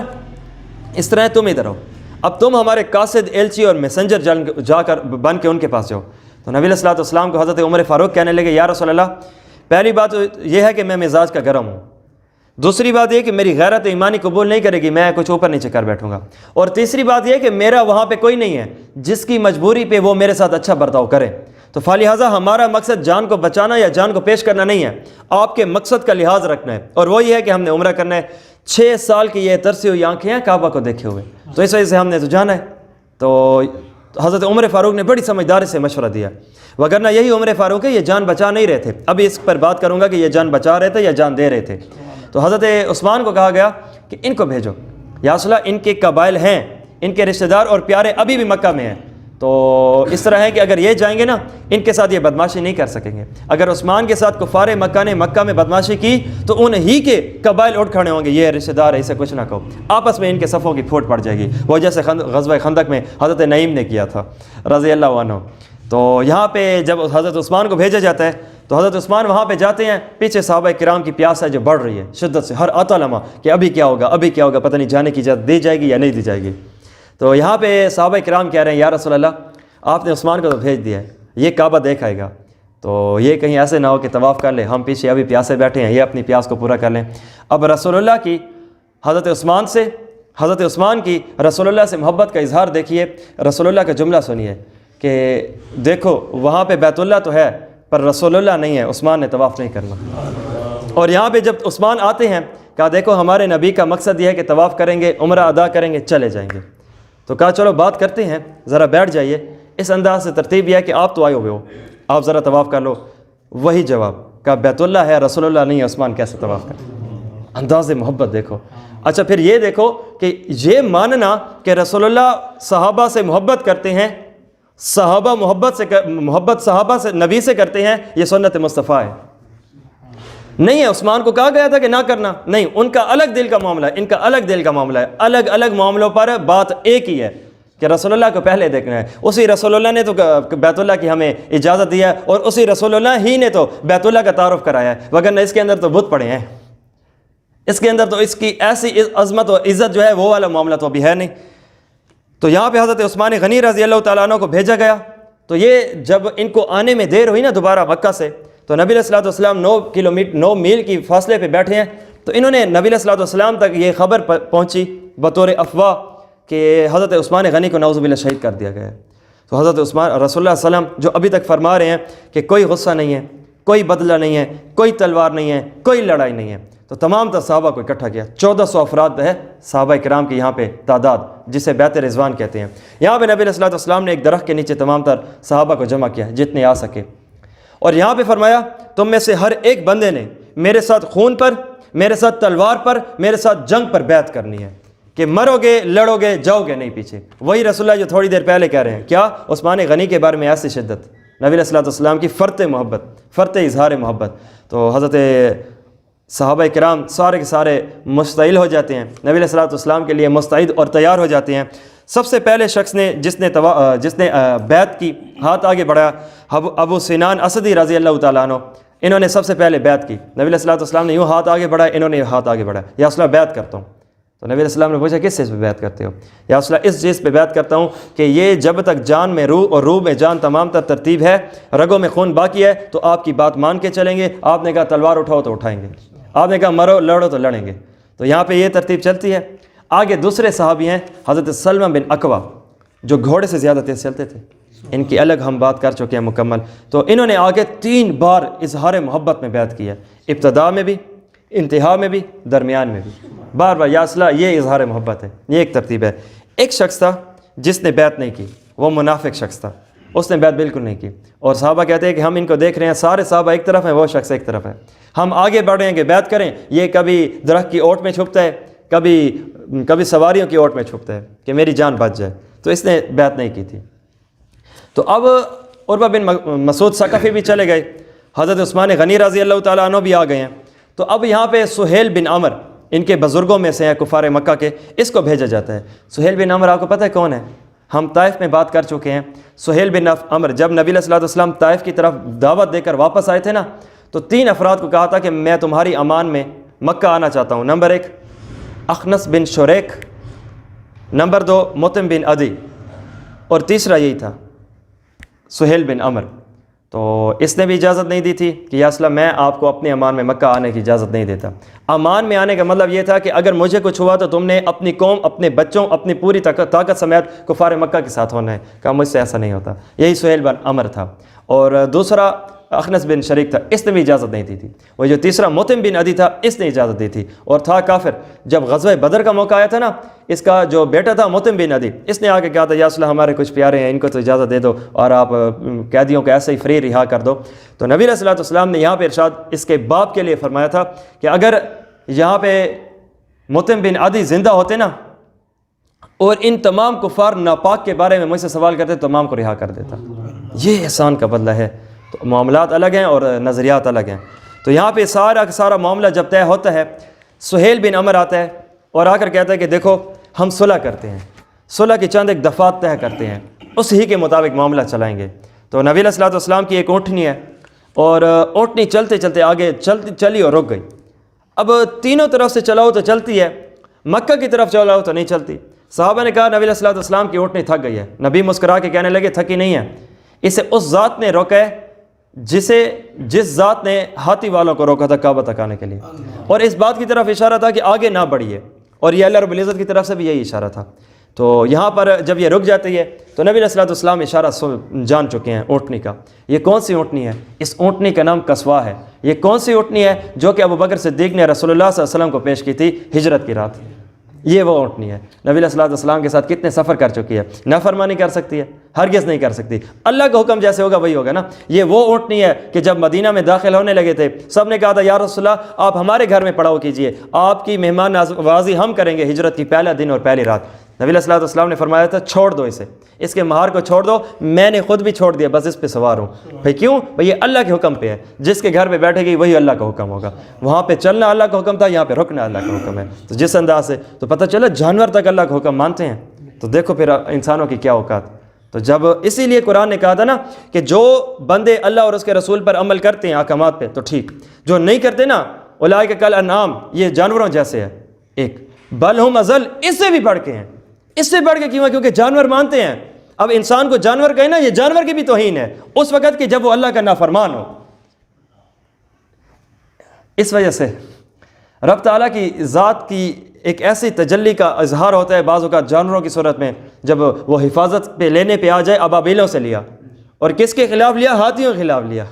اس طرح تم ادھر ہو، اب تم ہمارے قاصد، ایلچی اور میسنجر جا کر بن کے ان کے پاس جاؤ۔ تو نبی علیہ الصلوۃ والسلام کو حضرت عمر فاروق کہنے لگے، یا رسول اللہ پہلی بات یہ ہے کہ میں مزاج کا گرم ہوں، دوسری بات یہ کہ میری غیرت ایمانی قبول نہیں کرے گی، میں کچھ اوپر نیچے کر بیٹھوں گا، اور تیسری بات یہ کہ میرا وہاں پہ کوئی نہیں ہے جس کی مجبوری پہ وہ میرے ساتھ اچھا برتاؤ کرے، تو فلہذا ہمارا مقصد جان کو بچانا یا جان کو پیش کرنا نہیں ہے، آپ کے مقصد کا لحاظ رکھنا ہے، اور وہ یہ ہے کہ ہم نے عمرہ کرنا ہے۔ 6 سال کی یہ ترسی ہوئی آنکھیں ہیں کعبہ کو دیکھے ہوئے، تو اس وجہ سے ہم نے تو جانا ہے۔ تو حضرت عمر فاروق نے بڑی سمجھداری سے مشورہ دیا، وگرنہ یہی عمر فاروق ہے، یہ جان بچا نہیں رہے تھے۔ ابھی اس پر بات کروں گا کہ یہ جان بچا رہے تھے یا جان دے رہے تھے۔ تو حضرت عثمان کو کہا گیا کہ ان کو بھیجو، یا رسول اللہ ان کے قبائل ہیں، ان کے رشتہ دار اور پیارے ابھی بھی مکہ میں ہیں، تو اس طرح ہے کہ اگر یہ جائیں گے نا ان کے ساتھ یہ بدماشی نہیں کر سکیں گے. اگر عثمان کے ساتھ کفار مکہ نے مکہ میں بدماشی کی تو ان ہی کے قبائل اٹھ کھڑے ہوں گے, یہ رشتہ دار ہے اسے کچھ نہ کہو, آپس میں ان کے صفوں کی پھوٹ پڑ جائے گی, وہ جیسے غزوہ خندق میں حضرت نعیم نے کیا تھا رضی اللہ عنہ. تو یہاں پہ جب حضرت عثمان کو بھیجا جاتا ہے تو حضرت عثمان وہاں پہ جاتے ہیں, پیچھے صحابہ کرام کی پیاس ہے جو بڑھ رہی ہے شدت سے, ہر آتا لمحہ کہ ابھی کیا ہوگا ابھی کیا ہوگا, پتہ نہیں جانے کی اجازت دی جائے گی یا نہیں دی جائے گی. تو یہاں پہ صحابہ کرام کہہ رہے ہیں یا رسول اللہ آپ نے عثمان کو تو بھیج دیا ہے, یہ کعبہ دیکھ آئے گا, تو یہ کہیں ایسے نہ ہو کہ طواف کر لے, ہم پیچھے ابھی پیاسے بیٹھے ہیں, یہ اپنی پیاس کو پورا کر لیں. اب رسول اللہ کی حضرت عثمان کی رسول اللہ سے محبت کا اظہار دیکھیے. رسول اللہ کا جملہ سنیے کہ دیکھو وہاں پہ بیت اللہ تو ہے پر رسول اللہ نہیں ہے, عثمان نے طواف نہیں کرنا. اور یہاں پہ جب عثمان آتے ہیں کہا دیکھو ہمارے نبی کا مقصد یہ ہے کہ طواف کریں گے, عمرہ ادا کریں گے, چلے جائیں گے. تو کہا چلو بات کرتے ہیں, ذرا بیٹھ جائیے. اس انداز سے ترتیب یہ ہے کہ آپ تو آئے ہوئے ہو, آپ ذرا طواف کر لو. وہی جواب, کہا بیت اللہ ہے رسول اللہ نہیں ہے, عثمان کیسے طواف کرے. انداز محبت دیکھو. اچھا پھر یہ دیکھو کہ یہ ماننا کہ رسول اللہ صحابہ سے محبت کرتے ہیں, محبت صحابہ سے نبی سے کرتے ہیں, یہ سنت مصطفیٰ ہے. نہیں ہے عثمان کو کہا گیا تھا کہ نہ کرنا, نہیں, ان کا الگ دل کا معاملہ ہے, ان کا الگ دل کا معاملہ ہے. الگ الگ معاملوں پر بات ایک ہی ہے کہ رسول اللہ کو پہلے دیکھنا ہے. اسی رسول اللہ نے تو بیت اللہ کی ہمیں اجازت دیا ہے اور اسی رسول اللہ ہی نے تو بیت اللہ کا تعارف کرایا ہے, وگرنہ اس کے اندر تو بت پڑے ہیں, اس کے اندر تو اس کی ایسی عظمت و عزت جو ہے وہ والا معاملہ تو ابھی ہے نہیں. تو یہاں پہ حضرت عثمان غنی رضی اللہ تعالیٰ عنہ کو بھیجا گیا. تو یہ جب ان کو آنے میں دیر ہوئی نا دوبارہ مکہ سے, تو نبی علیہ الصلوۃ والسلام 9 میل کی فاصلے پہ بیٹھے ہیں. تو انہوں نے نبی علیہ الصلوۃ والسلام تک یہ خبر پہنچی بطور افواہ کہ حضرت عثمان غنی کو نعوذ باللہ شہید کر دیا گیا ہے. تو حضرت عثمان رسول اللہ صلی اللہ علیہ وسلم جو ابھی تک فرما رہے ہیں کہ کوئی غصہ نہیں ہے, کوئی بدلہ نہیں ہے, کوئی تلوار نہیں ہے, کوئی لڑائی نہیں ہے. تو تمام تر صحابہ کو اکٹھا کیا, 1400 افراد ہے صحابہ کرام کی یہاں پہ تعداد, جسے بیعت رضوان کہتے ہیں. یہاں پہ نبی علیہ الصلوۃ والسلام نے ایک درخت کے نیچے تمام تر صحابہ کو جمع کیا جتنے آ سکے, اور یہاں پہ فرمایا تم میں سے ہر ایک بندے نے میرے ساتھ خون پر, میرے ساتھ تلوار پر, میرے ساتھ جنگ پر بیعت کرنی ہے کہ مرو گے, لڑو گے, جاؤ گے نہیں پیچھے. وہی رسول اللہ جو تھوڑی دیر پہلے کہہ رہے ہیں, کیا عثمان غنی کے بارے میں ایسی شدت, نبی علیہ الصلوۃ والسلام کی فرط محبت, فرط اظہار محبت. تو حضرت صحابہ کرام سارے کے سارے مستعد ہو جاتے ہیں, نبی علیہ الصلوۃ والسلام کے لیے مستعد اور تیار ہو جاتے ہیں. سب سے پہلے شخص نے جس نے بیعت کی, ہاتھ آگے بڑھایا, ابو سنان اسدی رضی اللہ تعالیٰ عنہ, انہوں نے سب سے پہلے بیعت کی. نبی علیہ الصلوۃ والسلام نے یوں ہاتھ آگے بڑھایا, انہوں نے ہاتھ آگے بڑھایا, یا رسول اللہ بیعت کرتا ہوں. تو نبی علیہ السلام نے پوچھا کس چیز پہ بیعت کرتے ہو؟ یا رسول اللہ اس چیز پہ بیعت کرتا ہوں کہ یہ جب تک جان میں روح اور روح میں جان تمام تر ترتیب ہے, رگوں میں خون باقی ہے, تو آپ کی بات مان کے چلیں گے. آپ نے کہا تلوار اٹھاؤ تو اٹھائیں گے, آپ نے کہا مرو لڑو تو لڑیں گے. تو یہاں پہ یہ ترتیب چلتی ہے. آگے دوسرے صحابی ہیں حضرت سلمہ بن اکوع, جو گھوڑے سے زیادہ تیز چلتے تھے, ان کی الگ ہم بات کر چکے ہیں مکمل. تو انہوں نے آگے 3 بار اظہار محبت میں بیعت کی ہے, ابتدا میں بھی, انتہا میں بھی, درمیان میں بھی, بار بار. یا اصلہ یہ اظہار محبت ہے, یہ ایک ترتیب ہے. ایک شخص تھا جس نے بیعت نہیں کی, وہ منافق شخص تھا, اس نے بیعت بالکل نہیں کی. اور صحابہ کہتے ہیں کہ ہم ان کو دیکھ رہے ہیں, سارے صحابہ ایک طرف ہیں, وہ شخص ایک طرف ہے, ہم آگے بڑھ رہے ہیں کہ بیعت کریں, یہ کبھی درخت کی اوٹ میں چھپتا ہے, کبھی سواریوں کی اوٹ میں چھپتا ہے کہ میری جان بچ جائے. تو اس نے بیعت نہیں کی تھی. تو اب عروہ بن مسعود ثقفی بھی چلے گئے, حضرت عثمان غنی رضی اللہ تعالیٰ عنہ بھی آ گئے ہیں. تو اب یہاں پہ سہیل بن عمر ان کے بزرگوں میں سے ہیں کفار مکہ کے, اس کو بھیجا جاتا ہے. سہیل بن عمر آپ کو پتہ ہے کون ہے؟ ہم طائف میں بات کر چکے ہیں. سہیل بن عمر جب نبی علیہ الصلوۃ والسلام طائف کی طرف دعوت دے کر واپس آئے تھے نا, تو 3 افراد کو کہا تھا کہ میں تمہاری امان میں مکہ آنا چاہتا ہوں. نمبر 1 اخنس بن شریک, نمبر 2 مطعم بن عدی, اور تیسرا یہی تھا سہیل بن عمر. تو اس نے بھی اجازت نہیں دی تھی کہ یا رسول اللہ میں آپ کو اپنے امان میں مکہ آنے کی اجازت نہیں دیتا. امان میں آنے کا مطلب یہ تھا کہ اگر مجھے کچھ ہوا تو تم نے اپنی قوم, اپنے بچوں, اپنی پوری طاقت سمیت کفار مکہ کے ساتھ ہونا ہے. کہا مجھ سے ایسا نہیں ہوتا. یہی سہیل بن عمر تھا. اور دوسرا اخنس بن شریک تھا, اس نے بھی اجازت نہیں دی تھی. وہ جو تیسرا مطعم بن عدی تھا, اس نے اجازت دی تھی, اور تھا کافر. جب غزوہ بدر کا موقع آیا تھا نا, اس کا جو بیٹا تھا مطعم بن عدی, اس نے آ کے کہا تھا یا رسول اللہ ہمارے کچھ پیارے ہیں, ان کو تو اجازت دے دو اور آپ قیدیوں کو ایسے ہی فری رہا کر دو. تو نبی علیہ الصلوۃ والسلام نے یہاں پہ ارشاد اس کے باپ کے لیے فرمایا تھا کہ اگر یہاں پہ مطعم بن عدی زندہ ہوتے نا, اور ان تمام کفار ناپاک کے بارے میں مجھ سے سوال کرتے تمام کو رہا کر دیتا۔ یہ احسان کا بدلہ ہے۔ تو معاملات الگ ہیں اور نظریات الگ ہیں۔ تو یہاں پہ سارا کا سارا معاملہ جب طے ہوتا ہے، سہیل بن عمر آتا ہے اور آ کر کہتا ہے کہ دیکھو ہم صلح کرتے ہیں، صلح کی چند ایک دفعات طے کرتے ہیں، اس ہی کے مطابق معاملہ چلائیں گے۔ تو نبی علیہ الصلوۃ والسلام کی ایک اونٹنی ہے اور اونٹنی چلتے چلتے آگے چلی اور رک گئی۔ اب تینوں طرف سے چلاؤ تو چلتی ہے، مکہ کی طرف چلاؤ تو نہیں چلتی۔ صحابہ نے کہا نبی علیہ الصلوۃ والسلام کی اونٹنی تھک گئی ہے۔ نبی مسکرا کے کہنے لگے تھکی نہیں ہے، اسے اس ذات نے روکا ہے جس ذات نے ہاتھی والوں کو روکا تھا کعبہ تک آنے کے لیے، اور اس بات کی طرف اشارہ تھا کہ آگے نہ بڑھیے، اور یہ اللہ رب العزت کی طرف سے بھی یہی اشارہ تھا۔ تو یہاں پر جب یہ رک جاتی ہے تو نبی علیہ الصلوۃ والسلام اشارہ جان چکے ہیں اونٹنی کا۔ یہ کون سی اونٹنی ہے؟ اس اونٹنی کا نام قصواء ہے۔ یہ کون سی اونٹنی ہے؟ جو کہ ابو بکر صدیق نے رسول اللہ صلی اللہ علیہ وسلم کو پیش کی تھی ہجرت کی رات۔ یہ وہ اونٹنی ہے، نبی علیہ الصلوۃ والسلام کے ساتھ کتنے سفر کر چکی ہے، نافرمانی کر سکتی ہے؟ ہرگز نہیں کر سکتی۔ اللہ کا حکم جیسے ہوگا وہی ہوگا نا۔ یہ وہ اونٹنی ہے کہ جب مدینہ میں داخل ہونے لگے تھے، سب نے کہا تھا یا رسول اللہ آپ ہمارے گھر میں پڑاؤ کیجئے، آپ کی مہمان نوازی ہم کریں گے ہجرت کی پہلا دن اور پہلی رات۔ نبی علیہ الصلوۃ والسلام نے فرمایا تھا چھوڑ دو اسے، اس کے مہار کو چھوڑ دو، میں نے خود بھی چھوڑ دیا، بس اس پہ سوار ہوں۔ بھائی کیوں؟ بھائی یہ اللہ کے حکم پہ ہے، جس کے گھر پہ بیٹھے گی وہی اللہ کا حکم ہوگا۔ وہاں پہ چلنا اللہ کا حکم تھا، یہاں پہ رکنا اللہ کا حکم ہے۔ تو جس انداز سے تو پتہ چلا جانور تک اللہ کا حکم مانتے ہیں، تو دیکھو پھر انسانوں کی کیا اوقات۔ تو جب اسی لیے قرآن نے کہا تھا نا کہ جو بندے اللہ اور اس کے رسول پر عمل کرتے ہیں احکامات پہ تو ٹھیک، جو نہیں کرتے نا اولئک کالانعام، یہ جانوروں جیسے ہے۔ ایک بل ہم اضل، اس سے بھی بڑھ کے ہیں، اس سے بڑھ کے کیوں ہے؟ کیونکہ جانور مانتے ہیں۔ اب انسان کو جانور کہے نا، یہ جانور کی بھی توہین ہے اس وقت کہ جب وہ اللہ کا نافرمان ہو۔ اس وجہ سے رب تعالیٰ کی ذات کی ایک ایسی تجلی کا اظہار ہوتا ہے بعض اوقات جانوروں کی صورت میں، جب وہ حفاظت پہ لینے پہ آ جائے، ابابیلوں سے لیا، اور کس کے خلاف لیا؟ ہاتھیوں کے خلاف لیا۔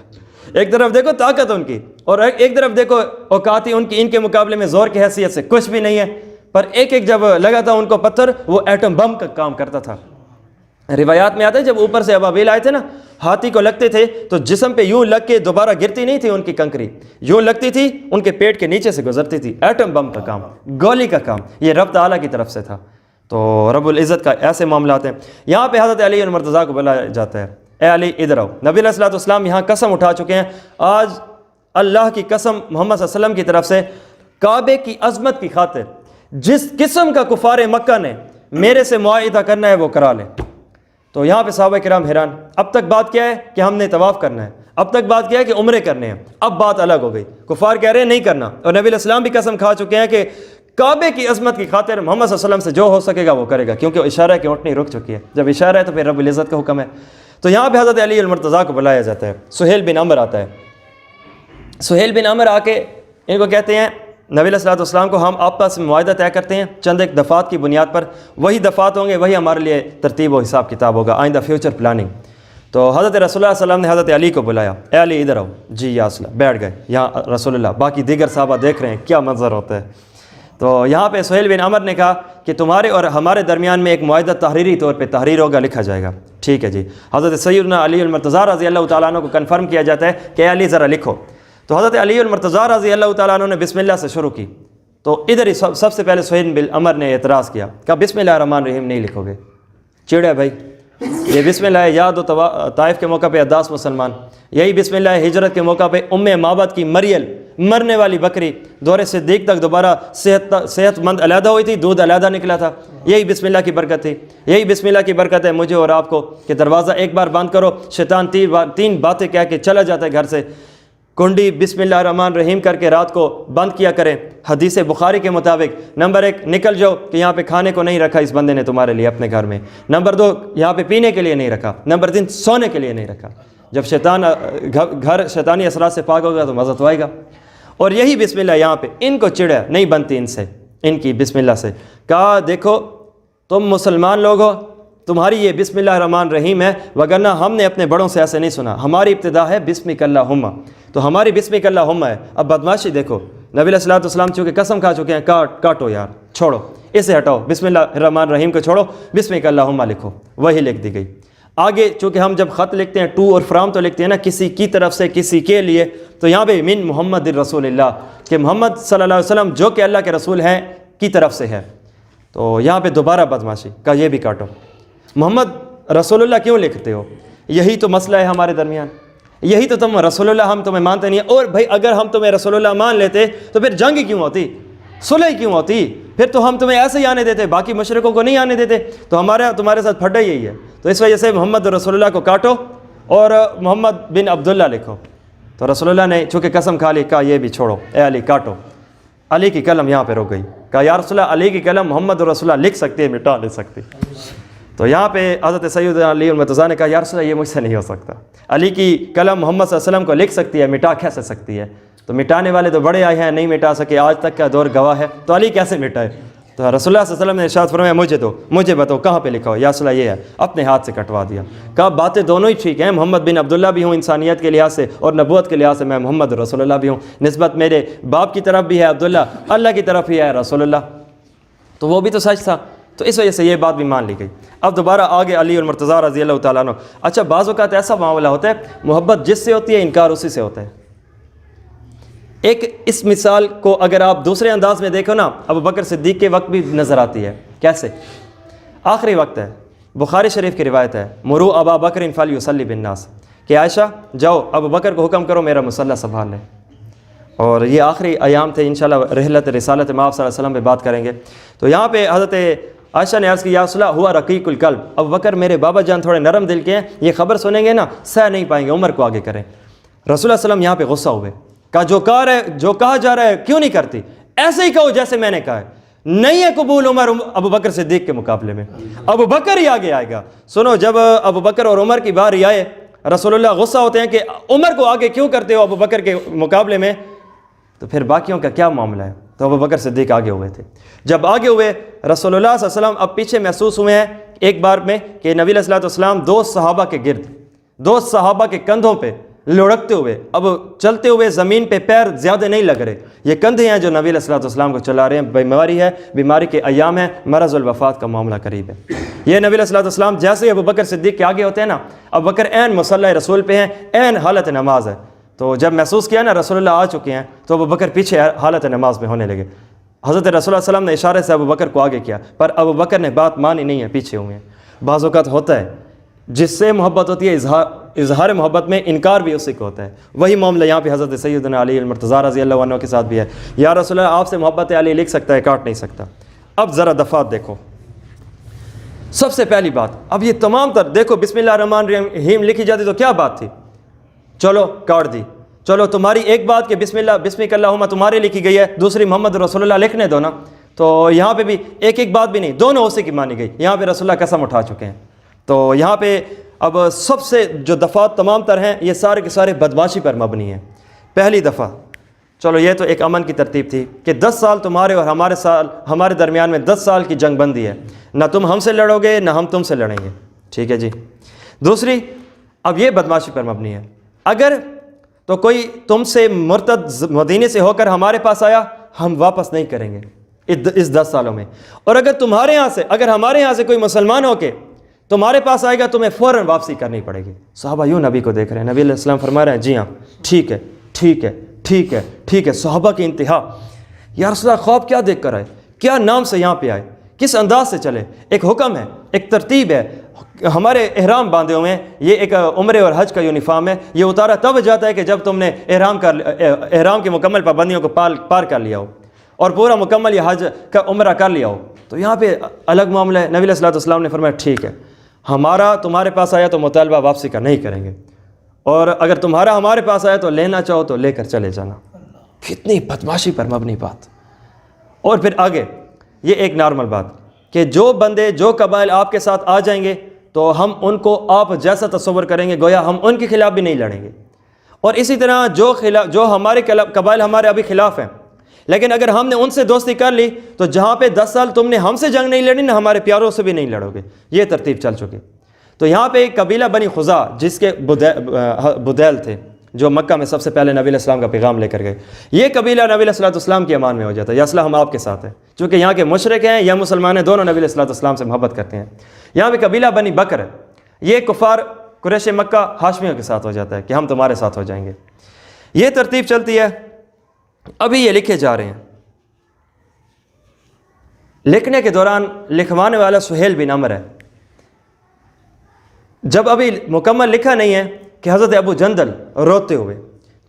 ایک طرف دیکھو طاقت ان کی، اور ایک طرف دیکھو اوقات ان کے مقابلے میں زور کی حیثیت سے کچھ بھی نہیں ہے، پر ایک جب لگا تھا ان کو پتھر، وہ ایٹم بم کا کام کرتا تھا۔ روایات میں آتا ہے جب اوپر سے ابابیل آئے تھے نا، ہاتھی کو لگتے تھے تو جسم پہ یوں لگ کے دوبارہ گرتی نہیں تھی ان کی کنکری، یوں لگتی تھی ان کے پیٹ کے نیچے سے گزرتی تھی۔ ایٹم بم کا کام، گولی کا کام، یہ رب تعالیٰ کی طرف سے تھا۔ تو رب العزت کا ایسے معاملات ہیں۔ یہاں پہ حضرت علی المرتضیٰ کو بلایا جاتا ہے، اے علی ادھر آؤ۔ نبی علیہ الصلوۃ والسلام یہاں قسم اٹھا چکے ہیں، آج اللہ کی قسم محمد صلی اللہ علیہ وسلم کی طرف سے، کعبے کی عظمت کی خاطر جس قسم کا کفار مکہ نے میرے سے معاہدہ کرنا ہے وہ کرا لے۔ تو یہاں پہ صحابہ کرام حیران، اب تک بات کیا ہے کہ ہم نے طواف کرنا ہے، اب تک بات کیا ہے کہ عمرے کرنے ہیں، اب بات الگ ہو گئی، کفار کہہ رہے ہیں نہیں کرنا، اور نبی علیہ السلام بھی قسم کھا چکے ہیں کہ کعبے کی عظمت کی خاطر محمد صلی اللہ علیہ وسلم سے جو ہو سکے گا وہ کرے گا، کیونکہ اشارہ ہے کہ اونٹنی رک چکی ہے، جب اشارہ ہے تو پھر رب العزت کا حکم ہے۔ تو یہاں پہ حضرت علی المرتضیٰ کو بلایا جاتا ہے، سہیل بن عمر آتا ہے۔ سہیل بن عمر آ کے ان کو کہتے ہیں نبی علیہ الصلوۃ والسلام کو ہم آپس میں معاہدہ طے کرتے ہیں چند ایک دفعات کی بنیاد پر، وہی دفعات ہوں گے، وہی ہمارے لیے ترتیب و حساب کتاب ہوگا، آئندہ فیوچر پلاننگ۔ تو حضرت رسول اللہ صلی اللہ علیہ وسلم نے حضرت علی کو بلایا، اے علی ادھر آؤ۔ جی یا رسول اللہ، بیٹھ گئے یہاں رسول اللہ، باقی دیگر صحابہ دیکھ رہے ہیں کیا منظر ہوتا ہے۔ تو یہاں پہ سہیل بن عمر نے کہا کہ تمہارے اور ہمارے درمیان میں ایک معاہدہ تحریری طور پہ تحریر ہوگا، لکھا جائے گا۔ ٹھیک ہے جی۔ حضرت سیدنا علی المرتضیٰ رضی اللہ تعالیٰ عنہ کو کنفرم کیا جاتا ہے کہ اے علی ذرا لکھو۔ تو حضرت علی المرتضیٰ رضی اللہ تعالیٰ عنہ نے بسم اللہ سے شروع کی، تو ادھر ہی سب سے پہلے سہیل بن عمر نے اعتراض کیا، کہا بسم اللہ الرحمن الرحیم نہیں لکھو گے، چڑھے بھائی، یہ بسم اللہ یاد و طائف کے موقع پہ عداس مسلمان، یہی بسم اللہ ہجرت کے موقع پہ معبد کی مریل، مرنے والی بکری، دور صدیق تک دوبارہ صحت مند علیحدہ ہوئی تھی، دودھ علیحدہ نکلا تھا، یہی بسم اللہ کی برکت تھی، یہی بسم اللہ کی برکت ہے مجھے اور آپ کو کہ دروازہ ایک بار بند کرو، شیطان تین باتیں کہہ کے چلا جاتا ہے گھر سے، کنڈی بسم اللہ الرحمن الرحیم کر کے رات کو بند کیا کریں، حدیث بخاری کے مطابق۔ نمبر 1 نکل جاؤ کہ یہاں پہ کھانے کو نہیں رکھا اس بندے نے تمہارے لیے اپنے گھر میں، نمبر 2 یہاں پہ پینے کے لیے نہیں رکھا، نمبر 3 سونے کے لیے نہیں رکھا۔ جب گھر شیطانی اثرات سے پاک ہوگا تو مزہ تو آئے گا۔ اور یہی بسم اللہ یہاں پہ ان کو چڑھا نہیں بنتی ان سے، ان کی بسم اللہ سے، کہا دیکھو تم مسلمان لوگ ہو، تمہاری یہ بسم اللہ الرحمن الرحیم ہے، وگرنہ ہم نے اپنے بڑوں سے ایسے نہیں سنا، ہماری ابتدا ہے بسمک اللہم، تو ہماری بسمک اللہم ہے۔ اب بدماشی دیکھو، نبی علیہ الصلوۃ والسلام چونکہ قسم کھا چکے ہیں، کاٹو یار، چھوڑو اسے، ہٹاؤ، بسم اللہ الرحمن الرحیم کو چھوڑو، بسمک اللہم لکھو، وہی لکھ دی گئی۔ آگے چونکہ ہم جب خط لکھتے ہیں ٹو اور فرام تو لکھتے ہیں نا، کسی کی طرف سے کسی کے لیے، تو یہاں پہ من محمد الرسول اللہ، کہ محمد صلی اللہ علیہ وسلم جو کہ اللہ کے رسول ہیں کی طرف سے ہے۔ تو یہاں پہ دوبارہ بدماشی کہا یہ بھی کاٹو. محمد رسول اللہ کیوں لکھتے ہو؟ یہی تو مسئلہ ہے ہمارے درمیان, یہی تو تم رسول اللہ ہم تمہیں مانتے نہیں ہیں. اور بھائی اگر ہم تمہیں رسول اللہ مان لیتے تو پھر جنگ کیوں ہوتی, صلح کیوں ہوتی, پھر تو ہم تمہیں ایسے ہی آنے دیتے, باقی مشرکوں کو نہیں آنے دیتے. تو تمہارے ساتھ پھڈا یہی ہے. تو اس وجہ سے محمد رسول اللہ کو کاٹو اور محمد بن عبداللہ لکھو. تو رسول اللہ نے چونکہ قسم کھا لی, کہا یہ بھی چھوڑو, اے علی کاٹو. علی کی قلم یہاں پہ رک گئی. کہا یا رسول اللہ علی کی قلم محمد رسول اللہ لکھ سکتی ہے, مٹا نہیں سکتی. تو یہاں پہ حضرت سیدنا علی المرتضیٰ نے کہا یا رسول اللہ یہ مجھ سے نہیں ہو سکتا, علی کی قلم محمد صلی اللہ علیہ وسلم کو لکھ سکتی ہے, مٹا کیسے سکتی ہے؟ تو مٹانے والے تو بڑے آئے ہیں, نہیں مٹا سکے, آج تک کا دور گواہ ہے, تو علی کیسے مٹائے؟ تو رسول اللہ صلی اللہ علیہ وسلم نے ارشاد فرمایا مجھے بتاؤ کہاں پہ لکھا ہو؟ یا رسول اللہ یہ ہے, اپنے ہاتھ سے کٹوا دیا. کہا باتیں دونوں ہی ٹھیک ہیں, محمد بن عبداللہ بھی ہوں انسانیت کے لحاظ سے, اور نبوت کے لحاظ سے میں محمد رسول اللہ بھی ہوں. نسبت میرے باپ کی طرف بھی ہے عبداللہ, اللہ کی طرف ہی ہے رسول اللہ. تو وہ بھی تو سچ تھا, تو اس وجہ سے یہ بات بھی مان لی گئی. اب دوبارہ آگے علی المرتضیٰ رضی اللہ تعالیٰ عنہ. اچھا بعض اوقات ایسا معاملہ ہوتا ہے محبت جس سے ہوتی ہے انکار اسی سے ہوتا ہے. ایک اس مثال کو اگر آپ دوسرے انداز میں دیکھو نا, ابو بکر صدیق کے وقت بھی نظر آتی ہے. کیسے؟ آخری وقت ہے, بخاری شریف کی روایت ہے, مرو ابا بکر فلیصلی بالناس, کہ عائشہ جاؤ ابو بکر کو حکم کرو میرا مصلی سنبھال لیں. اور یہ آخری ایام تھے, انشاءاللہ رحلت رسالت مآب صلی اللہ علیہ وسلم پہ بات کریں گے. تو یہاں پہ حضرت عائشہ نے عرض کی یا رسول اللہ ہوا رقیق القلب, ابو بکر میرے بابا جان تھوڑے نرم دل کے ہیں, یہ خبر سنیں گے نا سہ نہیں پائیں گے, عمر کو آگے کریں. رسول اللہ صلی اللہ علیہ وسلم یہاں پہ غصہ ہوئے, کہا جو کہا جا رہا ہے کیوں نہیں کرتی, ایسے ہی کہو جیسے میں نے کہا ہے. نہیں ہے قبول عمر ابو بکر صدیق کے مقابلے میں, ابو بکر ہی آگے آئے گا. سنو, جب ابو بکر اور عمر کی باری آئے, رسول اللہ غصہ ہوتے ہیں کہ عمر کو آگے کیوں کرتے ہو ابو بکر کے مقابلے میں, تو پھر باقیوں کا کیا معاملہ ہے؟ تو ابو بکر صدیق آگے ہوئے تھے. جب آگے ہوئے رسول اللہ صلی اللہ علیہ وسلم اب پیچھے محسوس ہوئے ہیں ایک بار میں کہ نبی علیہ السلام دو صحابہ کے گرد, دو صحابہ کے کندھوں پہ لڑکتے ہوئے, اب چلتے ہوئے زمین پہ پیر زیادہ نہیں لگ رہے, یہ کندھے ہیں جو نبی علیہ السلام کو چلا رہے ہیں. بیماری ہے, بیماری کے ایام ہیں, مرض الوفات کا معاملہ قریب ہے. یہ نبی علیہ السلام جیسے ابو بکر صدیق کے آگے ہوتے ہیں نا, ابو بکر عین مصلی رسول پہ ہیں, عین حالت نماز ہے. تو جب محسوس کیا نا رسول اللہ آ چکے ہیں, تو ابو بکر پیچھے حالت نماز میں ہونے لگے. حضرت رسول اللہ صلی اللہ علیہ وسلم نے اشارے سے ابو بکر کو آگے کیا, پر ابو بکر نے بات مانی نہیں ہے, پیچھے ہوئے ہیں. بعض اوقات ہوتا ہے جس سے محبت ہوتی ہے اظہار محبت میں انکار بھی اسی کو ہوتا ہے. وہی معاملہ یہاں پہ حضرت سیدنا علی المرتضیٰ رضی اللہ عنہ کے ساتھ بھی ہے. یا رسول اللہ آپ سے محبت علی لکھ سکتا ہے, کاٹ نہیں سکتا. اب ذرا دفعات دیکھو. سب سے پہلی بات, اب یہ تمام تر دیکھو بسم اللہ الرحمن الرحیم لکھی جاتی تو کیا بات تھی, چلو کاٹ دی. چلو تمہاری ایک بات کہ بسم اللہ بسمک اللہم تمہارے لکھی گئی ہے, دوسری محمد رسول اللہ لکھنے دو نا. تو یہاں پہ بھی ایک بات بھی نہیں, دونوں اسی کی مانی گئی. یہاں پہ رسول اللہ قسم اٹھا چکے ہیں. تو یہاں پہ اب سب سے جو دفعات تمام تر ہیں یہ سارے کے سارے بدماشی پر مبنی ہیں. پہلی دفعہ, چلو یہ تو ایک امن کی ترتیب تھی کہ 10 سال تمہارے اور ہمارے درمیان میں 10 سال کی جنگ بندی ہے, نہ تم ہم سے لڑو گے نہ ہم تم سے لڑیں گے, ٹھیک ہے جی. دوسری, اب یہ بدماشی پر مبنی ہے, اگر تو کوئی تم سے مرتد مدینے سے ہو کر ہمارے پاس آیا, ہم واپس نہیں کریں گے اس 10 سالوں میں. اور اگر ہمارے یہاں سے کوئی مسلمان ہو کے تمہارے پاس آئے گا تمہیں فوراً واپسی کرنی پڑے گی. صحابہ یوں نبی کو دیکھ رہے ہیں, نبی علیہ السلام فرما رہے ہیں جی ہاں ٹھیک ہے ٹھیک ہے ٹھیک ہے ٹھیک ہے. صحابہ کی انتہا, یا رسول اللہ خواب کیا دیکھ کر آئے, کیا نام سے یہاں پہ آئے, کس انداز سے چلے. ایک حکم ہے, ایک ترتیب ہے. ہمارے احرام باندھے ہوئے ہیں, یہ ایک عمرے اور حج کا یونیفارم ہے, یہ اتارا تب جاتا ہے کہ جب تم نے احرام کی مکمل پابندیوں کو پار کر لیا ہو اور پورا مکمل یہ حج کا عمرہ کر لیا ہو. تو یہاں پہ الگ معاملہ ہے. نبی علیہ السلام نے فرمایا ٹھیک ہے, ہمارا تمہارے پاس آیا تو مطالبہ واپسی کا نہیں کریں گے, اور اگر تمہارا ہمارے پاس آیا تو لینا چاہو تو لے کر چلے جانا. کتنی بدماشی پر مبنی بات. اور پھر آگے یہ ایک نارمل بات کہ جو بندے جو قبائل آپ کے ساتھ آ جائیں گے تو ہم ان کو آپ جیسا تصور کریں گے گویا ہم ان کے خلاف بھی نہیں لڑیں گے. اور اسی طرح جو ہمارے قبائل ہمارے ابھی خلاف ہیں, لیکن اگر ہم نے ان سے دوستی کر لی تو جہاں پہ 10 سال تم نے ہم سے جنگ نہیں لڑی نہ ہمارے پیاروں سے بھی نہیں لڑو گے. یہ ترتیب چل چکی. تو یہاں پہ ایک قبیلہ بنی خزاع جس کے بدیل تھے, جو مکہ میں سب سے پہلے نبی علیہ السلام کا پیغام لے کر گئے. یہ قبیلہ نبی علیہ السلام کی امان میں ہو جاتا ہے, یا اصلا ہم آپ کے ساتھ ہیں, چونکہ یہاں کے مشرک ہیں یا مسلمان ہیں, دونوں نبی علیہ السلام سے محبت کرتے ہیں. یہاں پہ قبیلہ بنی بکر ہے, یہ کفار قریش مکہ ہاشمیوں کے ساتھ ہو جاتا ہے کہ ہم تمہارے ساتھ ہو جائیں گے. یہ ترتیب چلتی ہے. ابھی یہ لکھے جا رہے ہیں. لکھنے کے دوران لکھوانے والا سہیل بن عمر ہے. جب ابھی مکمل لکھا نہیں ہے کہ حضرت ابو جندل روتے ہوئے،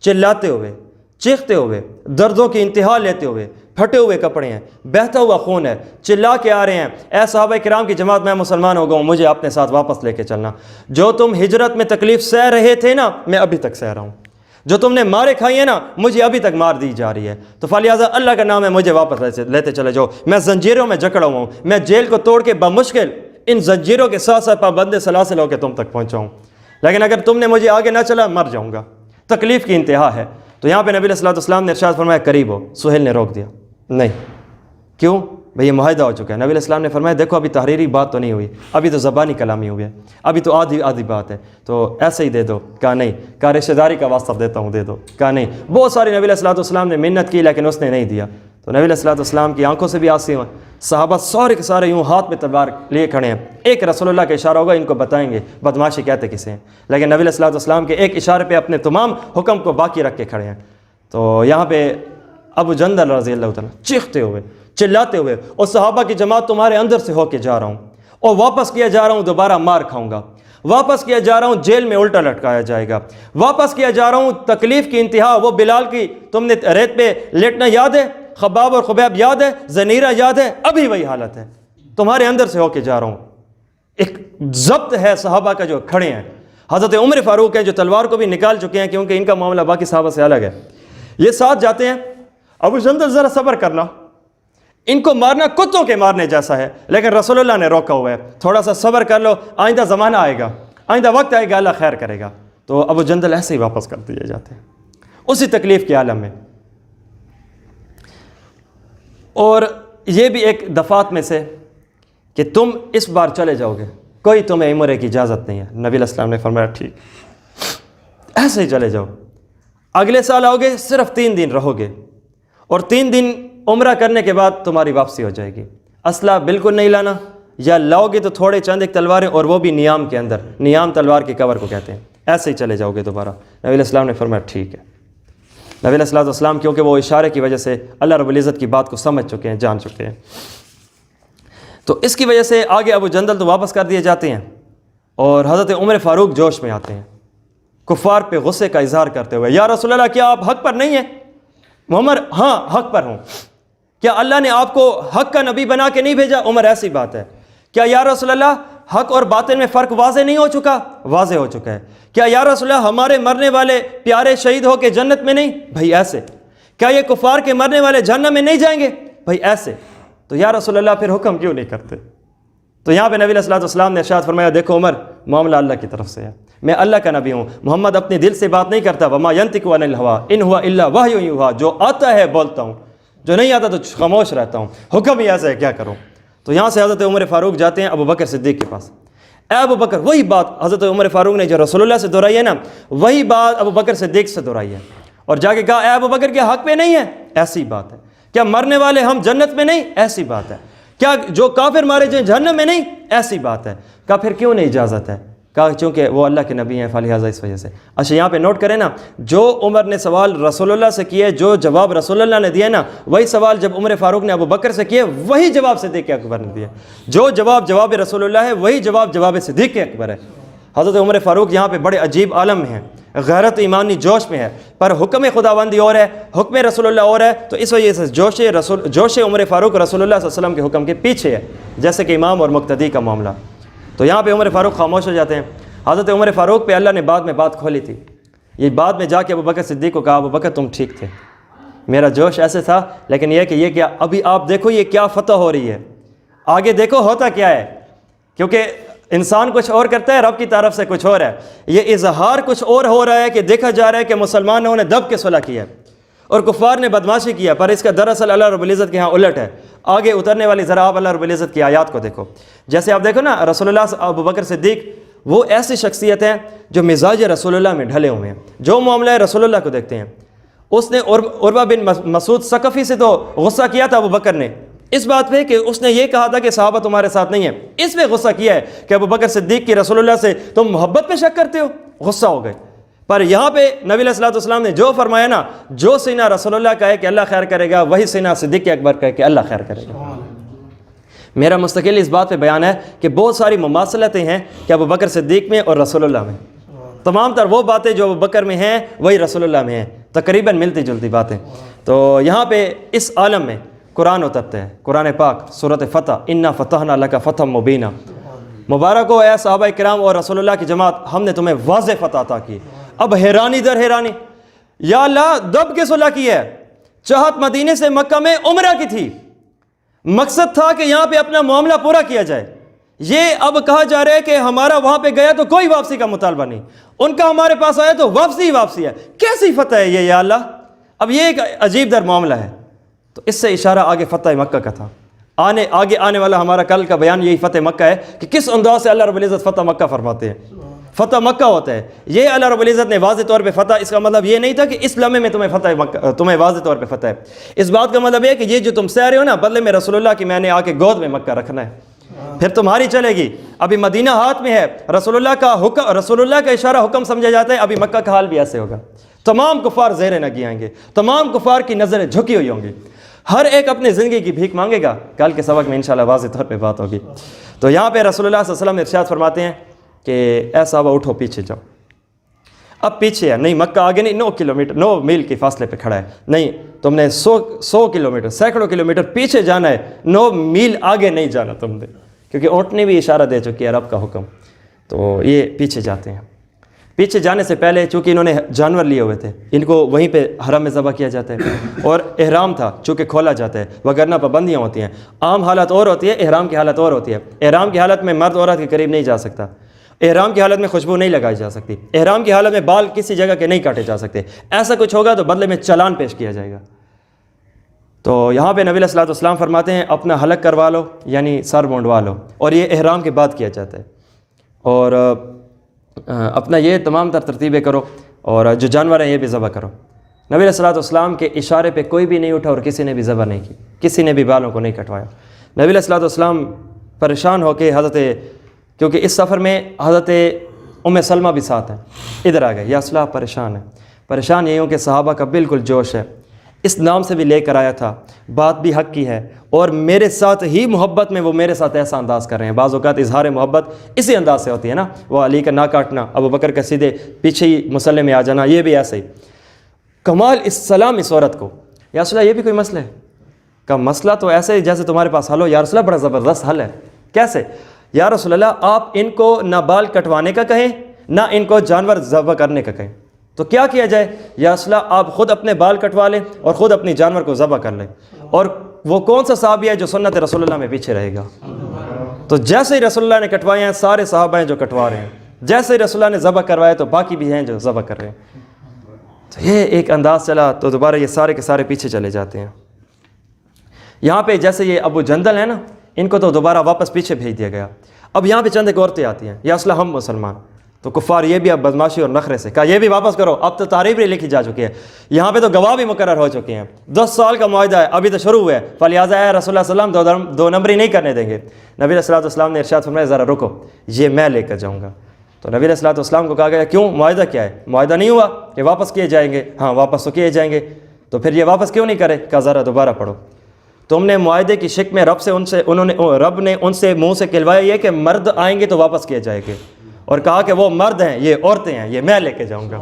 چلاتے ہوئے، چیختے ہوئے، دردوں کی انتہا لیتے ہوئے، پھٹے ہوئے کپڑے ہیں، بہتا ہوا خون ہے، چلا کے آ رہے ہیں، اے صحابہ کرام کی جماعت، میں مسلمان ہو گیا ہوں، مجھے اپنے ساتھ واپس لے کے چلنا. جو تم ہجرت میں تکلیف سہ رہے تھے نا، میں ابھی تک سہ رہا ہوں. جو تم نے مارے کھائی ہیں نا، مجھے ابھی تک مار دی جا رہی ہے. تو فلہذا اللہ کا نام ہے، مجھے واپس لیتے چلے جاؤ. میں زنجیروں میں جکڑا ہوا ہوں، میں جیل کو توڑ کے بمشکل ان زنجیروں کے ساتھ ساتھ پابند سلاسل ہو کے تم تک پہنچاؤں، لیکن اگر تم نے مجھے آگے نہ چلا، مر جاؤں گا. تکلیف کی انتہا ہے. تو یہاں پہ نبی علیہ الصلوۃ والسلام نے ارشاد فرمایا قریب ہو. سہیل نے روک دیا، نہیں. کیوں بھئی؟ یہ معاہدہ ہو چکا ہے. نبی علیہ السلام نے فرمایا دیکھو ابھی تحریری بات تو نہیں ہوئی، ابھی تو زبانی کلامی ہوئی ہے، ابھی تو آدھی بات ہے، تو ایسے ہی دے دو. کہا نہیں. کہا رشتہ داری کا واسطہ دیتا ہوں، دے دو. کہا نہیں. بہت ساری نبی علیہ الصلوۃ والسلام نے منت کی لیکن اس نے نہیں دیا. تو نبی علیہ الصلوۃ والسلام کی آنکھوں سے بھی آنسو ہیں. صحابہ سارے کے سارے یوں ہاتھ میں تلوار لیے کھڑے ہیں. ایک رسول اللہ کا اشارہ ہوگا، ان کو بتائیں گے بدماشی کہتے کسے ہیں، لیکن نبی علیہ الصلوۃ والسلام کے ایک اشارے پہ اپنے تمام حکم کو باقی رکھ کے کھڑے ہیں. تو یہاں پہ ابو جندل رضی اللہ تعالیٰ چیختے ہوئے، چلاتے ہوئے، اور صحابہ کی جماعت تمہارے اندر سے ہو کے جا رہا ہوں، اور واپس کیا جا رہا ہوں، دوبارہ مار کھاؤں گا، واپس کیا جا رہا ہوں، جیل میں الٹا لٹکایا جائے گا، واپس کیا جا رہا ہوں، تکلیف کی انتہا. وہ بلال کی تم نے ریت پہ لیٹنا یاد ہے، خباب اور خبیب یاد ہے، زنیرہ یاد ہے، ابھی وہی حالت ہے، تمہارے اندر سے ہو کے جا رہا ہوں. ایک ضبط ہے صحابہ کا جو کھڑے ہیں. حضرت عمر فاروق ہیں جو تلوار کو بھی نکال چکے ہیں کیونکہ ان کا معاملہ باقی صحابہ سے الگ ہے. یہ ساتھ جاتے ہیں. ابو جندل ذرا صبر کرنا، ان کو مارنا کتوں کے مارنے جیسا ہے، لیکن رسول اللہ نے روکا ہوا ہے، تھوڑا سا صبر کر لو، آئندہ زمانہ آئے گا، آئندہ وقت آئے گا، اللہ خیر کرے گا. تو ابو جندل ایسے ہی واپس کر دیے جاتے ہیں اسی تکلیف کے عالم میں. اور یہ بھی ایک دفعات میں سے کہ تم اس بار چلے جاؤ گے، کوئی تمہیں عمرے کی اجازت نہیں ہے. نبی علیہ السلام نے فرمایا ٹھیک، ایسے ہی چلے جاؤ. اگلے سال آؤ گے، صرف 3 دن رہو گے، اور 3 دن عمرہ کرنے کے بعد تمہاری واپسی ہو جائے گی. اسلحہ بالکل نہیں لانا، یا لاؤ گے تو تھوڑے چند ایک تلواریں، اور وہ بھی نیام کے اندر، نیام تلوار کے کور کو کہتے ہیں. ایسے ہی چلے جاؤ گے دوبارہ. نبی علیہ السلام نے فرمایا ٹھیک ہے. نبی علیہ الصلوۃ والسلام کیونکہ وہ اشارے کی وجہ سے اللہ رب العزت کی بات کو سمجھ چکے ہیں، جان چکے ہیں، تو اس کی وجہ سے آگے ابو جندل تو واپس کر دیے جاتے ہیں، اور حضرت عمر فاروق جوش میں آتے ہیں، کفار پہ غصے کا اظہار کرتے ہوئے، یا رسول اللہ کیا آپ حق پر نہیں ہیں؟ عمر ہاں حق پر ہوں. کیا اللہ نے آپ کو حق کا نبی بنا کے نہیں بھیجا؟ عمر ایسی بات ہے. کیا یا رسول اللہ حق اور باطل میں فرق واضح نہیں ہو چکا؟ واضح ہو چکا ہے. کیا یا رسول اللہ ہمارے مرنے والے پیارے شہید ہو کے جنت میں نہیں؟ بھائی ایسے. کیا یہ کفار کے مرنے والے جہنم میں نہیں جائیں گے؟ بھائی ایسے. تو یا رسول اللہ پھر حکم کیوں نہیں کرتے؟ تو یہاں پہ نبی علیہ الصلوۃ والسلام نے ارشاد فرمایا دیکھو عمر، معاملہ اللہ کی طرف سے ہے، میں اللہ کا نبی ہوں، محمد اپنے دل سے بات نہیں کرتا، وما ينطق عن الهوى ان هو الا وحی یوحى، جو آتا ہے بولتا ہوں، جو نہیں آتا تو خاموش رہتا ہوں، حکم ہی ایسا ہے کیا کروں. تو یہاں سے حضرت عمر فاروق جاتے ہیں ابو بکر صدیق کے پاس. اے ابو بکر، وہی بات حضرت عمر فاروق نے جو رسول اللہ سے دہرائی ہے نا، وہی بات ابو بکر صدیق سے دہرائی ہے، اور جا کے کہا اے ابو بکر کیا حق پہ نہیں ہے؟ ایسی بات ہے. کیا مرنے والے ہم جنت میں نہیں؟ ایسی بات ہے. کیا جو کافر مارے جائیں جہنم میں نہیں؟ ایسی بات ہے. کہا پھر کیوں نہیں اجازت ہے؟ کہا چونکہ وہ اللہ کے نبی ہیں، فلہذا اس وجہ سے. اچھا یہاں پہ نوٹ کریں نا، جو عمر نے سوال رسول اللہ سے کیے، جو جواب رسول اللہ نے دیا نا، وہی سوال جب عمر فاروق نے ابو بکر سے کیے، وہی جواب صدیق اکبر نے دیا. جو جواب رسول اللہ ہے، وہی جواب صدیق اکبر ہے. حضرت عمر فاروق یہاں پہ بڑے عجیب عالم میں ہیں، غیرت ایمانی جوش میں ہے، پر حکم خداوندی اور ہے، حکم رسول اللہ اور ہے. تو اس وجہ سے جوش عمر فاروق رسول اللہ صلی اللہ علیہ وسلم کے حکم کے پیچھے ہے، جیسے کہ امام اور مقتدی کا معاملہ. تو یہاں پہ عمر فاروق خاموش ہو جاتے ہیں. حضرت عمر فاروق پہ اللہ نے بعد میں بات کھولی تھی. یہ بعد میں جا کے ابو بکر صدیق کو کہا ابو بکر تم ٹھیک تھے، میرا جوش ایسے تھا، لیکن یہ کیا ابھی آپ دیکھو یہ کیا فتح ہو رہی ہے، آگے دیکھو ہوتا کیا ہے. کیونکہ انسان کچھ اور کرتا ہے، رب کی طرف سے کچھ اور ہے. یہ اظہار کچھ اور ہو رہا ہے کہ دیکھا جا رہا ہے کہ مسلمانوں نے دب کے صلح کیا اور کفار نے بدماشی کیا، پر اس کا دراصل اللہ رب العزت کے ہاں الٹ ہے. آگے اترنے والی ذرا آپ اللہ رب العزت کی آیات کو دیکھو. جیسے آپ دیکھو نا، رسول اللہ ابو بکر صدیق وہ ایسی شخصیت ہیں جو مزاج رسول اللہ میں ڈھلے ہوئے ہیں، جو معاملہ رسول اللہ کو دیکھتے ہیں. اس نے عروہ بن مسعود ثقفی سے تو غصہ کیا تھا ابو بکر نے اس بات پہ کہ اس نے یہ کہا تھا کہ صحابہ تمہارے ساتھ نہیں ہیں. اس پہ غصہ کیا ہے کہ ابو بکر صدیق کی رسول اللہ سے تم محبت پہ شک کرتے ہو، غصہ ہو گئے. پر یہاں پہ نبی علیہ الصلوۃ والسلام نے جو فرمایا نا، جو سینہ رسول اللہ کا ہے کہ اللہ خیر کرے گا، وہی سینہ صدیق اکبر کا ہے کہ اللہ خیر کرے گا. میرا مستقل اس بات پہ بیان ہے کہ بہت ساری مماثلتیں ہیں کہ ابو بکر صدیق میں اور رسول اللہ میں، تمام تر وہ باتیں جو ابو بکر میں ہیں وہی رسول اللہ میں ہیں، تقریباً ملتی جلتی باتیں۔ تو یہاں پہ اس عالم میں قرآن اترتے ہیں، قرآن پاک سورۃ فتح، انا فتحنا لک فتحا مبینا، مبارک ہو اے صحابہ کرام اور رسول اللہ کی جماعت، ہم نے تمہیں واضح فتح عطا کی۔ اب حیرانی در حیرانی، یا اللہ دب کے صلح کی ہے، چاہت مدینے سے مکہ میں عمرہ کی تھی، مقصد تھا کہ یہاں پہ اپنا معاملہ پورا کیا جائے، یہ اب کہا جا رہا ہے کہ ہمارا وہاں پہ گیا تو کوئی واپسی کا مطالبہ نہیں، ان کا ہمارے پاس آیا تو واپسی ہی واپسی ہے، کیسی فتح ہے یہ یا اللہ؟ اب یہ ایک عجیب در معاملہ ہے۔ تو اس سے اشارہ آگے فتح مکہ کا تھا، آگے آنے والا ہمارا کل کا بیان یہی فتح مکہ ہے کہ کس انداز سے اللہ رب العزت فتح مکہ فرماتے ہیں، فتح مکہ ہوتا ہے یہ اللہ رب العزت نے واضح طور پہ فتح، اس کا مطلب یہ نہیں تھا کہ اس لمحے میں تمہیں واضح طور پہ فتح ہے، اس بات کا مطلب یہ ہے کہ یہ جو تم سہ رہے ہو نا، بدلے میں رسول اللہ کی میں نے آ کے گود میں مکہ رکھنا ہے، پھر تمہاری چلے گی۔ ابھی مدینہ ہاتھ میں ہے، رسول اللہ کا اشارہ حکم سمجھا جاتا ہے، ابھی مکہ کا حال بھی ایسے ہوگا، تمام کفار زیر نگی آئیں گے، تمام کفار کی نظریں جھکی ہوئی ہوں گی، ہر ایک اپنے زندگی کی بھیک مانگے گا، کل کے سبق میں انشاءاللہ واضح طور پہ بات ہوگی۔ تو یہاں پہ رسول اللہ صلی اللہ علیہ وسلم ارشاد فرماتے ہیں کہ اے صحابہ اٹھو پیچھے جاؤ، اب پیچھے ہے نہیں، مکہ آگے نہیں، 9 میل کے فاصلے پہ کھڑا ہے، نہیں تم نے 100 کلومیٹر سینکڑوں کلومیٹر پیچھے جانا ہے، 9 میل آگے نہیں جانا تم نے، کیونکہ اونٹ نے بھی اشارہ دے چکی ہے رب کا حکم، تو یہ پیچھے جاتے ہیں۔ پیچھے جانے سے پہلے چونکہ انہوں نے جانور لیے ہوئے تھے، ان کو وہیں پہ حرم میں ذبح کیا جاتا ہے، اور احرام تھا چونکہ کھولا جاتا ہے، وگرنہ پابندیاں ہوتی ہیں، عام حالت اور ہوتی ہے، احرام کی حالت اور ہوتی ہے۔ احرام کی حالت میں مرد عورت کے قریب نہیں جا سکتا، احرام کی حالت میں خوشبو نہیں لگائی جا سکتی، احرام کی حالت میں بال کسی جگہ کے نہیں کاٹے جا سکتے، ایسا کچھ ہوگا تو بدلے میں چالان پیش کیا جائے گا۔ تو یہاں پہ نبی علیہ السلام فرماتے ہیں اپنا حلق کروا لو، یعنی سر مونڈوا لو، اور یہ احرام کے بعد کیا جاتا ہے، اور اپنا یہ تمام ترتیبیں کرو، اور جو جانور ہیں یہ بھی ذبح کرو۔ نبی علیہ السلام کے اشارے پہ کوئی بھی نہیں اٹھا اور کسی نے بھی ذبح نہیں کی، کسی نے بھی بالوں کو نہیں کٹوایا۔ نبی علیہ السلام پریشان ہو کے کیونکہ اس سفر میں حضرت ام سلمہ بھی ساتھ ہیں، ادھر آ گئے، یا رسول اللہ پریشان یہ ہوں کہ صحابہ کا بالکل جوش ہے، اس نام سے بھی لے کر آیا تھا، بات بھی حق کی ہے، اور میرے ساتھ ہی محبت میں وہ میرے ساتھ ایسا انداز کر رہے ہیں۔ بعض اوقات اظہار محبت اسی انداز سے ہوتی ہے نا، وہ علی کا نہ کاٹنا، ابو بکر کا سیدھے پیچھے ہی مصلی میں آ جانا، یہ بھی ایسے ہی کمال اس سلام اس عورت کو۔ یا رسول اللہ یہ بھی کوئی مسئلہ ہے؟ کا مسئلہ تو ایسے ہی جیسے تمہارے پاس حل ہو۔ یا رسول اللہ بڑا زبردست حل ہے، کیسے؟ یا رسول اللہ آپ ان کو نہ بال کٹوانے کا کہیں نہ ان کو جانور ذبح کرنے کا کہیں، تو کیا کیا جائے؟ یا رسول اللہ آپ خود اپنے بال کٹوا لیں اور خود اپنی جانور کو ذبح کر لیں، اور وہ کون سا صحابی ہے جو سنت رسول اللہ میں پیچھے رہے گا؟ تو جیسے ہی رسول اللہ نے کٹوائے ہیں سارے صحابہ ہیں جو کٹوا رہے ہیں، جیسے ہی رسول اللہ نے ذبح کروایا تو باقی بھی ہیں جو ذبح کر رہے ہیں۔ تو یہ ایک انداز چلا تو دوبارہ یہ سارے کے سارے پیچھے چلے جاتے ہیں۔ یہاں پہ جیسے یہ ابو جندل ہے نا، ان کو تو دوبارہ واپس پیچھے بھیج دیا گیا۔ اب یہاں پہ چند ایک عورتیں آتی ہیں، یا رسول اللہ ہم مسلمان، تو کفار یہ بھی اب بدماشی اور نخرے سے کہا یہ بھی واپس کرو، اب تو تعریف بھی لکھی جا چکی ہے، یہاں پہ تو گواہ بھی مقرر ہو چکے ہیں، 10 سال کا معاہدہ ہے، ابھی تو شروع ہوا ہے، فلہذا ہے رسول اللہ صلی اللہ علیہ وسلم دو نمبری نہیں کرنے دیں گے۔ نبی علیہ السلام نے ارشاد فرمایا ذرا رکو، یہ میں لے کر جاؤں گا۔ تو نبی علیہ السلام کو کہا گیا کیوں، معاہدہ کیا ہے؟ معاہدہ نہیں ہوا کہ واپس کیے جائیں گے؟ ہاں واپس تو کیے جائیں گے، تو پھر یہ واپس کیوں نہیں کرے؟ کہا ذرا دوبارہ پڑھو۔ تم نے معاہدے کی شک میں رب نے ان سے منہ سے کہلوایا یہ کہ مرد آئیں گے تو واپس کیے جائیں گے، اور کہا کہ وہ مرد ہیں یہ عورتیں ہیں، یہ میں لے کے جاؤں گا۔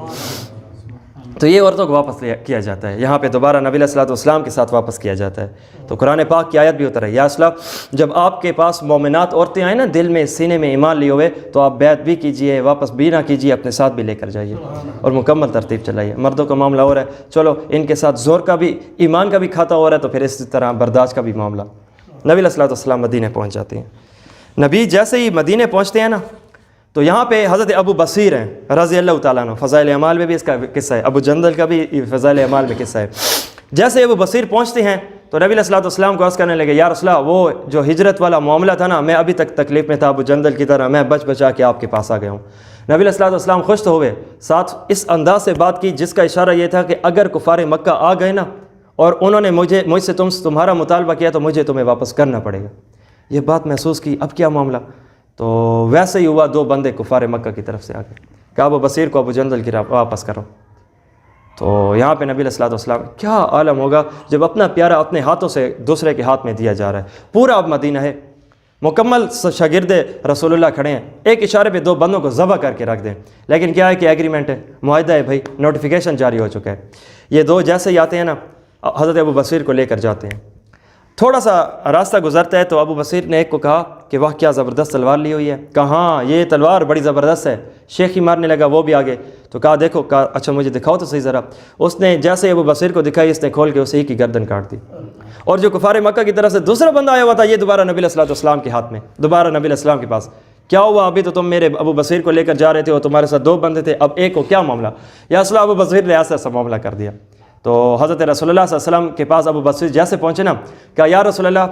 تو یہ عورتوں کو واپس کیا جاتا ہے، یہاں پہ دوبارہ نبی علیہ السلام کے ساتھ واپس کیا جاتا ہے۔ تو قرآن پاک کی آیت بھی اتر ہے، یا رسول اللہ جب آپ کے پاس مومنات عورتیں آئیں نا دل میں سینے میں ایمان لیے ہوئے، تو آپ بیعت بھی کیجئے، واپس بھی نہ کیجئے، اپنے ساتھ بھی لے کر جائیے اور مکمل ترتیب چلائیے۔ مردوں کا معاملہ اور ہے، چلو ان کے ساتھ زور کا بھی ایمان کا بھی کھاتا ہو رہا ہے تو پھر اس طرح برداشت کا بھی معاملہ۔ نبی علیہ السلام مدینے پہنچ جاتے ہیں۔ نبی جیسے ہی مدینے پہنچتے ہیں نا، تو یہاں پہ حضرت ابو بصیر ہیں رضی اللہ تعالیٰ عنہ، فضائل اعمال میں بھی اس کا قصہ ہے، ابو جندل کا بھی فضائل اعمال میں قصہ ہے۔ جیسے ابو بصیر پہنچتے ہیں تو نبی علیہ السلام کو عرض کرنے لگے یا رسول اللہ وہ جو ہجرت والا معاملہ تھا نا، میں ابھی تک تکلیف میں تھا ابو جندل کی طرح، میں بچ بچا کے آپ کے پاس آ گیا ہوں۔ نبی علیہ السلام خوش تو ہوئے، ساتھ اس انداز سے بات کی جس کا اشارہ یہ تھا کہ اگر کفار مکہ آ گئے نا اور انہوں نے مجھ سے تمہارا مطالبہ کیا تو مجھے تمہیں واپس کرنا پڑے گا۔ یہ بات محسوس کی، اب کیا معاملہ؟ تو ویسے ہی ہوا، 2 بندے کفار مکہ کی طرف سے آ گئے، کہا ابو بصیر کو ابو جندل کی واپس کرو۔ تو یہاں پہ نبی علیہ السلام کیا عالم ہوگا جب اپنا پیارا اپنے ہاتھوں سے دوسرے کے ہاتھ میں دیا جا رہا ہے، پورا اب مدینہ ہے، مکمل شاگرد رسول اللہ کھڑے ہیں، ایک اشارے پہ 2 بندوں کو ذبح کر کے رکھ دیں، لیکن کیا ہے کہ ایگریمنٹ ہے، معاہدہ ہے بھائی، نوٹیفیکیشن جاری ہو چکا ہے۔ یہ 2 جیسے ہی آتے ہیں نا، حضرت ابو بصیر کو لے کر جاتے ہیں، تھوڑا سا راستہ گزرتا ہے تو ابو بصیر نے ایک کو کہا کہ واہ کیا زبردست تلوار لی ہوئی ہے، کہا ہاں یہ تلوار بڑی زبردست ہے، شیخی مارنے لگا وہ بھی آگے، تو کہا دیکھو، کہا اچھا مجھے دکھاؤ تو صحیح ذرا، اس نے جیسے ابو بصیر کو دکھائی اس نے کھول کے اسی کی گردن کاٹ دی، اور جو کفار مکہ کی طرف سے دوسرا بندہ آیا ہوا تھا یہ دوبارہ نبی علیہ السلام کے ہاتھ میں، دوبارہ نبی علیہ السلام کے پاس، کیا ہوا ابھی تو تم میرے ابو بصیر کو لے کر جا رہے تھے اور تمہارے ساتھ 2 بندے تھے، اب ایک کو کیا معاملہ؟ یا اصلا ابو بصیر نے ایسا معاملہ کر دیا۔ تو حضرت رسول اللہ صلی اللہ علیہ وسلم کے پاس ابو بصیر جیسے پہنچے نا، کہا یا رسول اللہ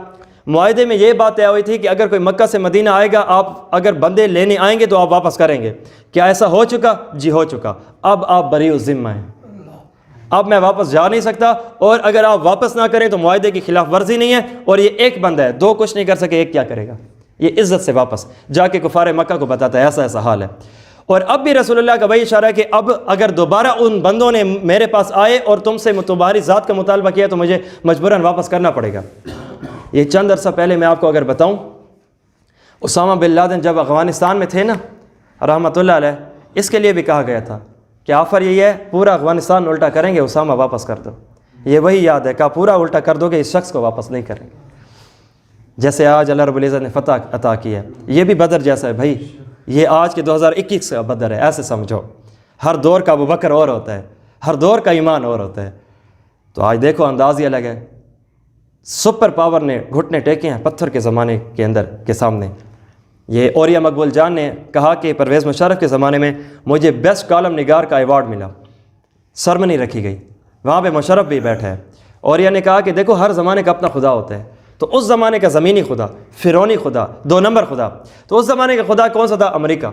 معاہدے میں یہ بات طے ہوئی تھی کہ اگر کوئی مکہ سے مدینہ آئے گا، آپ اگر بندے لینے آئیں گے تو آپ واپس کریں گے، کیا ایسا ہو چکا؟ جی ہو چکا، اب آپ بریء الذمہ ہیں، اب میں واپس جا نہیں سکتا، اور اگر آپ واپس نہ کریں تو معاہدے کی خلاف ورزی نہیں ہے، اور یہ ایک بندہ ہے، 2 کچھ نہیں کر سکے، ایک کیا کرے گا؟ یہ عزت سے واپس جا کے کفار مکہ کو بتاتا ہے ایسا ایسا حال ہے۔ اور اب بھی رسول اللہ کا وہی اشارہ ہے کہ اب اگر دوبارہ ان بندوں نے میرے پاس آئے اور تم سے تمہاری ذات کا مطالبہ کیا تو مجھے مجبوراً واپس کرنا پڑے گا۔ یہ چند عرصہ پہلے میں آپ کو اگر بتاؤں، اسامہ بن لادن جب افغانستان میں تھے نا رحمۃ اللہ علیہ، اس کے لیے بھی کہا گیا تھا کہ آفر یہی ہے پورا افغانستان الٹا کریں گے، اسامہ واپس کر دو، یہ وہی یاد ہے، کہا پورا الٹا کر دو گے اس شخص کو واپس نہیں کریں گے، جیسے آج اللہ رب العزت نے فتح عطا کی ہے، یہ بھی بدر جیسا ہے بھائی، یہ آج کے 2021 کا بدر ہے، ایسے سمجھو، ہر دور کا ابوبکر اور ہوتا ہے، ہر دور کا ایمان اور ہوتا ہے۔ تو آج دیکھو انداز ہی الگ ہے، سپر پاور نے گھٹنے ٹیکے ہیں پتھر کے زمانے کے اندر کے سامنے۔ یہ اوریہ مقبول جان نے کہا کہ پرویز مشرف کے زمانے میں مجھے بیسٹ کالم نگار کا ایوارڈ ملا، سرمنی رکھی گئی، وہاں پہ مشرف بھی بیٹھا ہے۔ اوریہ نے کہا کہ دیکھو ہر زمانے کا اپنا خدا ہوتا ہے، تو اس زمانے کا زمینی خدا، فرعونی خدا، 2 نمبر خدا، تو اس زمانے کا خدا کون سا تھا؟ امریکہ،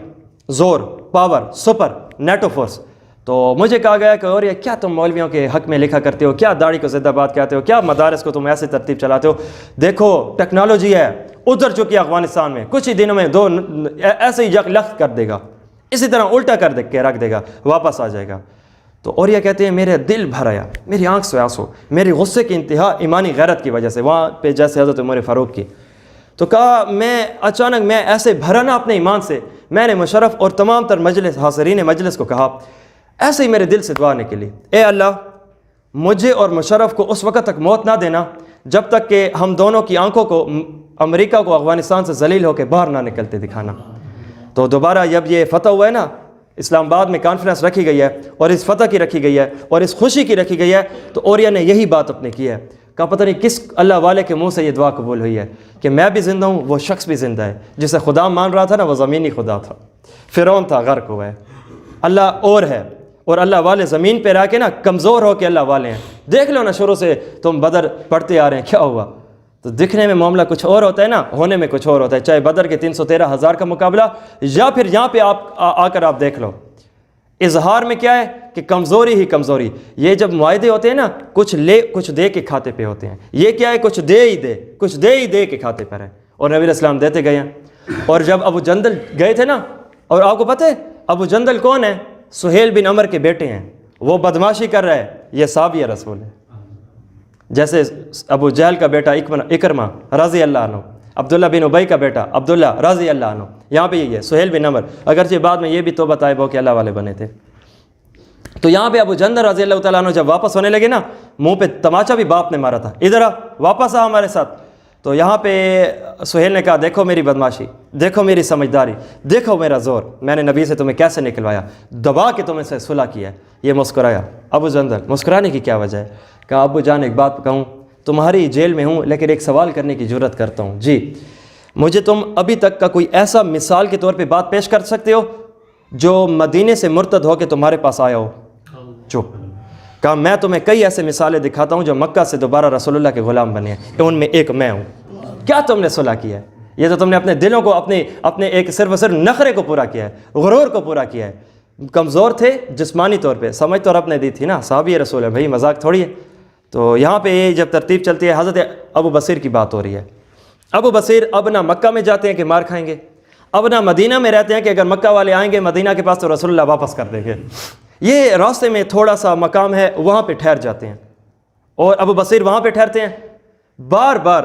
زور، پاور، سپر، نیٹو فورس۔ تو مجھے کہا گیا کہ اور یہ کیا تم مولویوں کے حق میں لکھا کرتے ہو، کیا داڑھی کو زندہ باد کہتے ہو، کیا مدارس کو تم ایسے ترتیب چلاتے ہو، دیکھو ٹیکنالوجی ہے ادھر چکی ہے افغانستان میں، کچھ ہی دنوں میں 2 ایسے ہی لخت کر دے گا، اسی طرح الٹا کر دے کے رکھ دے گا، واپس آ جائے گا۔ تو اور یہ کہتے ہیں میرے دل بھر آیا، میری آنکھ سے آنسو، میری غصے کی انتہا ایمانی غیرت کی وجہ سے، وہاں پہ جیسے حضرت عمر فاروق کی، تو کہا میں اچانک میں ایسے بھرا نا اپنے ایمان سے، میں نے مشرف اور تمام تر مجلس حاضرین مجلس کو کہا ایسے ہی میرے دل سے دعا نکلی، اے اللہ مجھے اور مشرف کو اس وقت تک موت نہ دینا جب تک کہ ہم دونوں کی آنکھوں کو امریکہ کو افغانستان سے ذلیل ہو کے باہر نہ نکلتے دکھانا۔ تو دوبارہ جب یہ فتح ہوا ہے نا، اسلام آباد میں کانفرنس رکھی گئی ہے اور اس فتح کی رکھی گئی ہے اور اس خوشی کی رکھی گئی ہے، تو اوریہ نے یہی بات اپنے کی ہے، کہا پتہ نہیں کس اللہ والے کے منہ سے یہ دعا قبول ہوئی ہے کہ میں بھی زندہ ہوں، وہ شخص بھی زندہ ہے، جسے خدا مان رہا تھا نا وہ زمینی خدا تھا، فرعون تھا غرق ہوا ہے، اللہ اور ہے، اور اللہ والے زمین پہ رہ کے نا کمزور ہو کے اللہ والے ہیں۔ دیکھ لو نا شروع سے تم بدر پڑھتے آ رہے ہیں، کیا ہوا؟ تو دکھنے میں معاملہ کچھ اور ہوتا ہے نا، ہونے میں کچھ اور ہوتا ہے، چاہے بدر کے 313,000 کا مقابلہ یا پھر یہاں پہ آپ آ کر آپ دیکھ لو، اظہار میں کیا ہے کہ کمزوری ہی کمزوری۔ یہ جب معاہدے ہوتے ہیں نا، کچھ لے کچھ دے کے کھاتے پہ ہوتے ہیں، یہ کیا ہے کچھ دے ہی دے، کچھ دے ہی دے کے کھاتے پر ہے، اور نبی علیہ السلام دیتے گئے ہیں۔ اور جب ابو جندل گئے تھے نا، اور آپ کو پتہ ہے ابو جندل کون ہے؟ سہیل بن عمر کے بیٹے ہیں، وہ بدماشی کر رہا ہے، یہ صحابی رسول ہے، جیسے ابو جہل کا بیٹا اکرمہ رضی اللہ عنہ، عبداللہ بن ابی کا بیٹا عبداللہ رضی اللہ عنہ، یہاں پہ یہی ہے سہیل بن عمر، اگرچہ بعد میں یہ بھی توبہ طائب ہو کہ اللہ والے بنے تھے۔ تو یہاں پہ ابو جندل رضی اللہ تعالیٰ عنہ جب واپس ہونے لگے نا، منہ پہ تماچا بھی باپ نے مارا تھا، ادھر آ واپس آ ہمارے ساتھ۔ تو یہاں پہ سہیل نے کہا دیکھو میری بدماشی، دیکھو میری سمجھداری، دیکھو میرا زور، میں نے نبی سے تمہیں کیسے نکلوایا، دبا کے تمہیں سے صلح کیا ہے۔ یہ مسکرایا ابو جندل، مسکرانے کی کیا وجہ ہے؟ کہا ابو جان ایک بات کہوں، تمہاری جیل میں ہوں لیکن ایک سوال کرنے کی جرت کرتا ہوں، جی مجھے تم ابھی تک کا کوئی ایسا مثال کے طور پہ بات پیش کر سکتے ہو جو مدینے سے مرتد ہو کے تمہارے پاس آیا ہو؟ چپ۔ کہا میں تمہیں کئی ایسے مثالیں دکھاتا ہوں جو مکہ سے دوبارہ رسول اللہ کے غلام بنے ہیں، ان میں ایک میں ہوں۔ کیا تم نے صلح کیا ہے؟ یہ تو تم نے اپنے دلوں کو اپنے ایک صرف نخرے کو پورا کیا ہے، غرور کو پورا کیا ہے۔ کمزور تھے جسمانی طور پہ، سمجھ تو رب نے دی تھی نا، صحابی رسول ہے بھائی، مذاق تھوڑی ہے۔ تو یہاں پہ یہ جب ترتیب چلتی ہے، حضرت ابو بصیر کی بات ہو رہی ہے۔ ابو بصیر اب نہ مکہ میں جاتے ہیں کہ مار کھائیں گے، اب نہ مدینہ میں رہتے ہیں کہ اگر مکہ والے آئیں گے مدینہ کے پاس تو رسول اللہ واپس کر دیں گے، یہ راستے میں تھوڑا سا مقام ہے، وہاں پہ ٹھہر جاتے ہیں، اور ابو بصیر وہاں پہ ٹھہرتے ہیں۔ بار بار